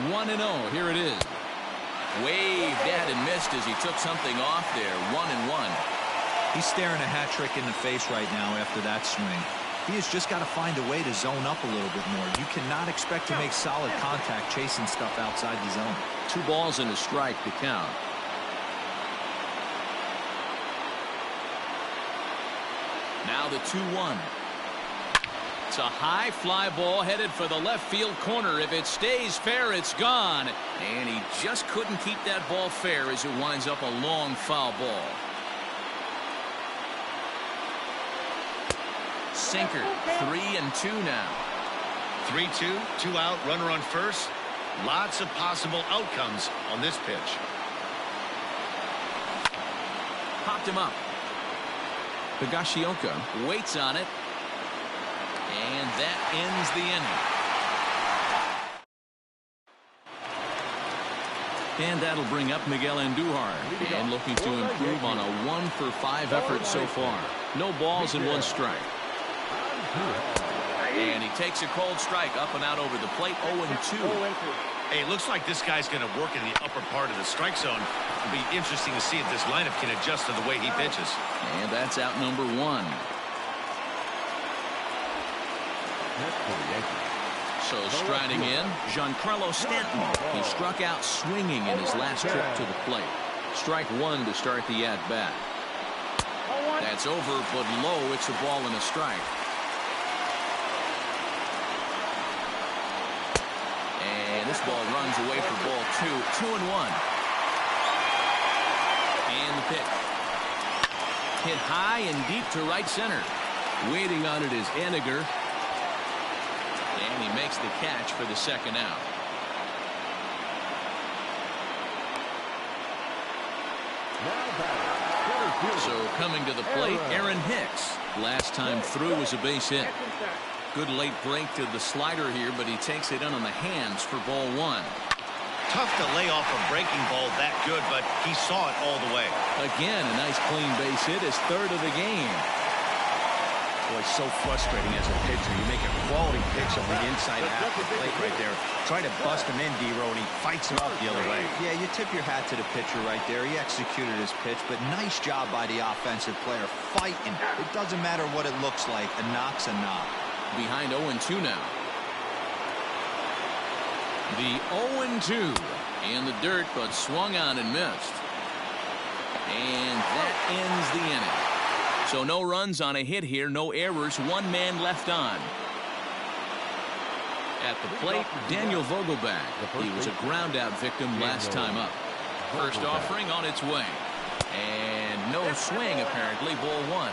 1-0. Here it is. Waved at and missed as he took something off there. 1-1. He's staring a hat trick in the face right now after that swing. He has just got to find a way to zone up a little bit more. You cannot expect to make solid contact chasing stuff outside the zone. 2 balls and a strike to count. Now the 2-1. It's a high fly ball headed for the left field corner. If it stays fair, it's gone. And he just couldn't keep that ball fair as it winds up a long foul ball. Sinker. 3-2 now. 3-2, 2 out, runner on first. Lots of possible outcomes on this pitch. Popped him up. Higashioka waits on it. And that ends the inning. And that'll bring up Miguel Andujar. And looking to improve on a 1-for-5 effort so far. No balls and 1 strike. And he takes a cold strike up and out over the plate. 0-2. Hey, it looks like this guy's going to work in the upper part of the strike zone. It'll be interesting to see if this lineup can adjust to the way he pitches. And that's out number 1. So striding in, Giancarlo Stanton. He struck out swinging in his last trip to the plate. Strike 1 to start the at-bat. That's over, but low. It's a ball and a strike. And this ball runs away for ball 2. 2-1. And the pitch. Hit high and deep to right center. Waiting on it is Eniger. And he makes the catch for the second out. So coming to the plate, Aaron Hicks. Last time through was a base hit. Good late break to the slider here, but he takes it in on the hands for ball 1. Tough to lay off a breaking ball that good, but he saw it all the way. Again, a nice clean base hit, his 3rd of the game. Boy, so frustrating as a pitcher. You make a quality pitch on the inside half of the plate right there. Try to bust him in, D-Row, and he fights him up the other way. Yeah, you tip your hat to the pitcher right there. He executed his pitch, but nice job by the offensive player fighting. It doesn't matter what it looks like. A knock's a knock. Behind 0-2 now. The 0-2 in the dirt, but swung on and missed. And that ends the inning. So no runs on a hit here, no errors, 1 man left on. At the plate, Daniel Vogelbach. He was a ground-out victim last time up. First offering on its way. And no swing, apparently, ball 1.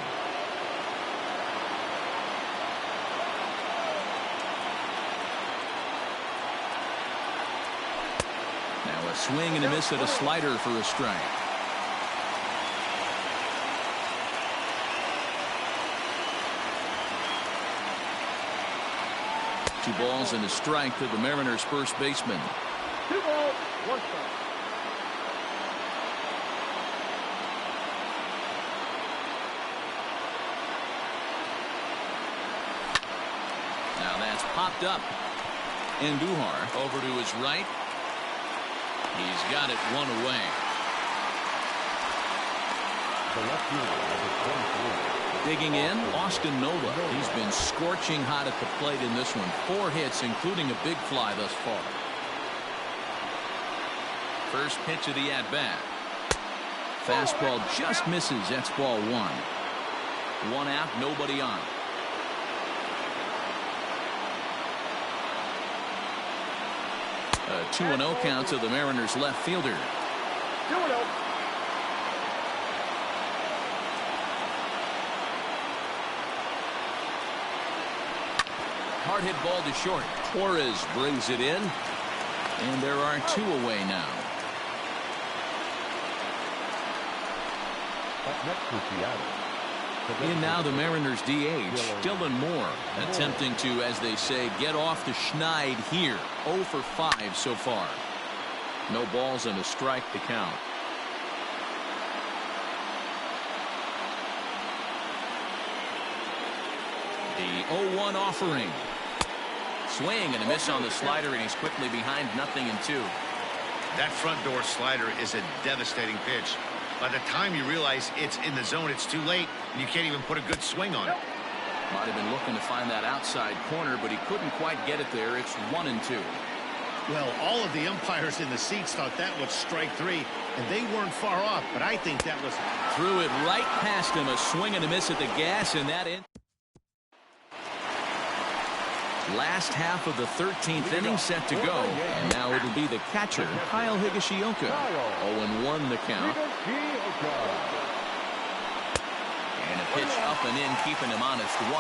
Now a swing and a miss at a slider for a strike. 2 balls and a strike to the Mariners' first baseman. 2 balls, 1 strike. Now that's popped up. Andujar over to his right. He's got it 1 away. The left fielder, number 23. Digging in, Austin Nola. He's been scorching hot at the plate in this one. 4 hits, including a big fly thus far. First pitch of the at-bat. Fastball just misses. That's ball 1. 1 out, nobody on. A 2-0 count to the Mariners left fielder. 2-0. Hard hit ball to short. Torres brings it in. And there are 2 away now. Up next for Seattle. In now the Mariners DH, Dylan Moore, attempting to, as they say, get off the schneid here. 0 for 5 so far. No balls and a strike to count. The 0-1 offering. Swing and a miss on the slider, and he's quickly behind 0-2. That front door slider is a devastating pitch. By the time you realize it's in the zone, it's too late, and you can't even put a good swing on it. Might have been looking to find that outside corner, but he couldn't quite get it there. It's 1-2. Well, all of the umpires in the seats thought that was strike 3, and they weren't far off, but I think that was... Threw it right past him. A swing and a miss at the gas, and that in. Last half of the 13th inning set to go, and now it'll be the catcher, Kyle Higashioka. 0-1 the count. And a pitch up and in, keeping him honest. 1-1.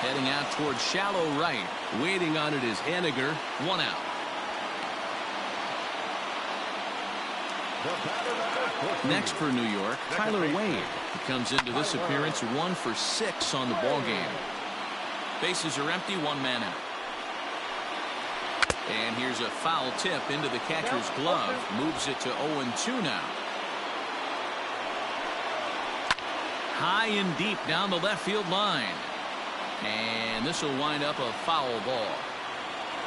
Heading out towards shallow right. Waiting on it is Haniger. 1 out. Next for New York, Tyler Wade. He comes into this appearance 1 for 6 on the ball game. Bases are empty, 1 man out. And here's a foul tip into the catcher's glove. Moves it to 0-2 now. High and deep down the left field line. And this will wind up a foul ball.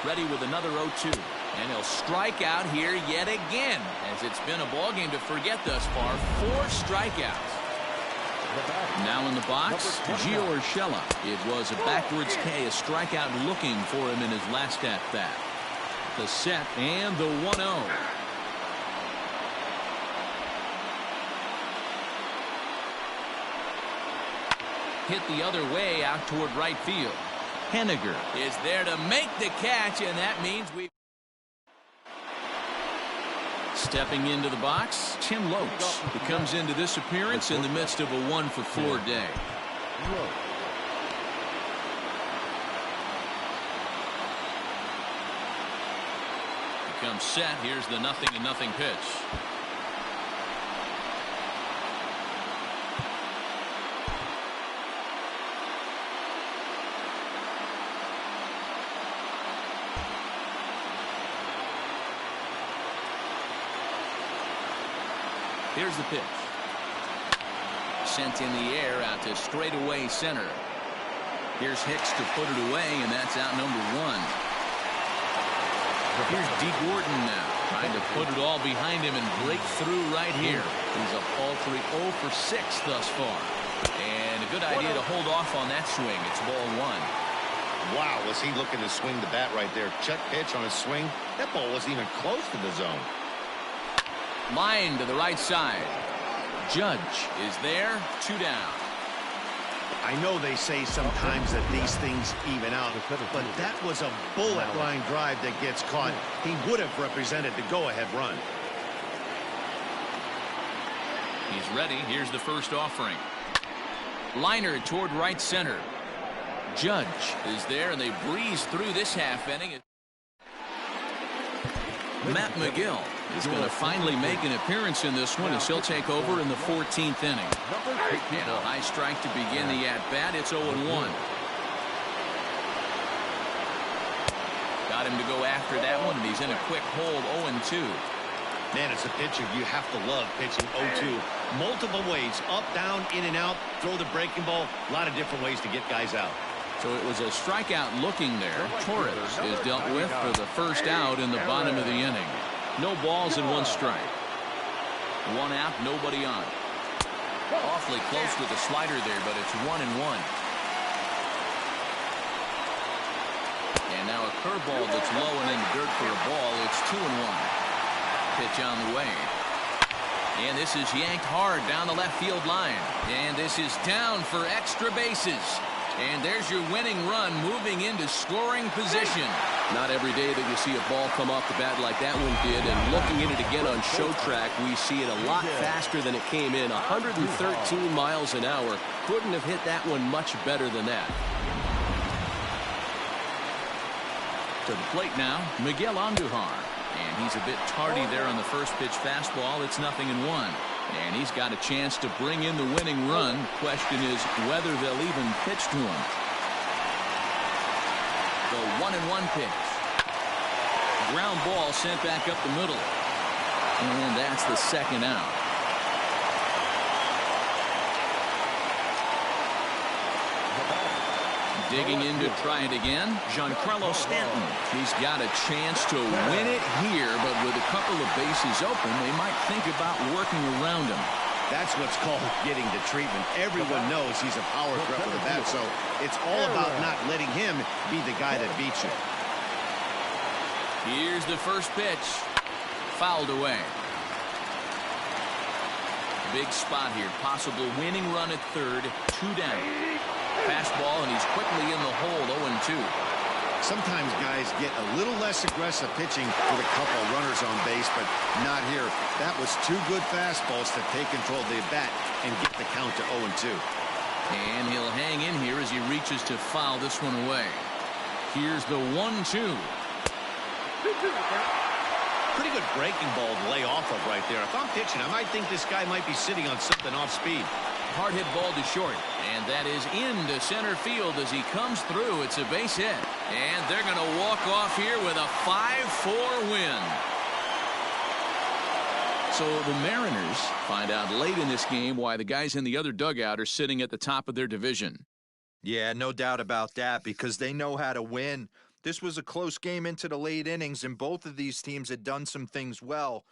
Ready with another 0-2. And he'll strike out here yet again, as it's been a ball game to forget thus far. 4 strikeouts. Now in the box, Gio Urshela. It was a backwards K, a strikeout looking for him in his last at bat. The set and the 1-0. Hit the other way out toward right field. Haniger is there to make the catch, and that means we. Stepping into the box, Tim Loach. He comes into this appearance in the midst of a 1 for 4 day. He comes set. Here's the 0-0 pitch. Here's the pitch. Sent in the air out to straightaway center. Here's Hicks to put it away, and that's out number 1. Here's D. Gordon now, trying to put it all behind him and break through right here. He's a paltry 0 for 6 thus far. And a good idea to hold off on that swing. It's ball 1. Wow, was he looking to swing the bat right there. Check pitch on his swing. That ball wasn't even close to the zone. Line to the right side. Judge is there. 2 down. I know they say sometimes that these things even out, but that was a bullet line drive that gets caught. He would have represented the go-ahead run. He's ready. Here's the first offering. Liner toward right center. Judge is there, and they breeze through this half inning. Matt McGill is going to finally make an appearance in this one as he'll take over in the 14th inning. And a high strike to begin the at-bat. It's 0-1. Got him to go after that one, and he's in a quick hold, 0-2. Man, as a pitcher, you have to love pitching 0-2. Multiple ways, up, down, in and out, throw the breaking ball. A lot of different ways to get guys out. So it was a strikeout looking there. Torres is dealt with for the first out in the bottom of the inning. No balls and 1 strike. 1 out, nobody on. Awfully close with the slider there, but it's 1-1. And now a curveball that's low and in the dirt for a ball. It's 2-1. Pitch on the way. And this is yanked hard down the left field line. And this is down for extra bases. And there's your winning run moving into scoring position. Not every day that you see a ball come off the bat like that one did. And looking at it again on show track, we see it a lot faster than it came in. 113 miles an hour. Couldn't have hit that one much better than that. To the plate now, Miguel Andujar. And he's a bit tardy there on the first pitch fastball. It's 0-1. And he's got a chance to bring in the winning run. Question is whether they'll even pitch to him. The 1-1 pitch. Ground ball sent back up the middle. And that's the second out. Digging in to try it again, Giancarlo Stanton. He's got a chance to win it here, but with a couple of bases open, they might think about working around him. That's what's called getting the treatment. Everyone knows he's a power threat with a bat, so it's all about not letting him be the guy that beats you. Here's the first pitch. Fouled away. Big spot here. Possible winning run at third. 2 down. Fastball, and he's quickly in the hole, 0-2. Sometimes guys get a little less aggressive pitching with a couple of runners on base, but not here. That was 2 good fastballs to take control of the bat and get the count to 0-2. And he'll hang in here as he reaches to foul this one away. Here's the 1-2. Pretty good breaking ball to lay off of right there. If I'm pitching, I might think this guy might be sitting on something off speed. Hard hit ball to short, and that is into center field as he comes through. It's a base hit, and they're going to walk off here with a 5-4 win. So the Mariners find out late in this game why the guys in the other dugout are sitting at the top of their division. Yeah, no doubt about that, because they know how to win. This was a close game into the late innings, and both of these teams had done some things well.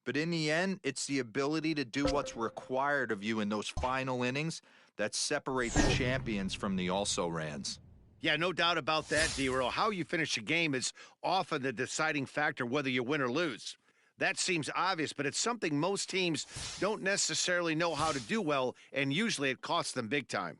But in the end, it's the ability to do what's required of you in those final innings that separate the champions from the also-rans. Yeah, no doubt about that, D-Row. How you finish a game is often the deciding factor whether you win or lose. That seems obvious, but it's something most teams don't necessarily know how to do well, and usually it costs them big time.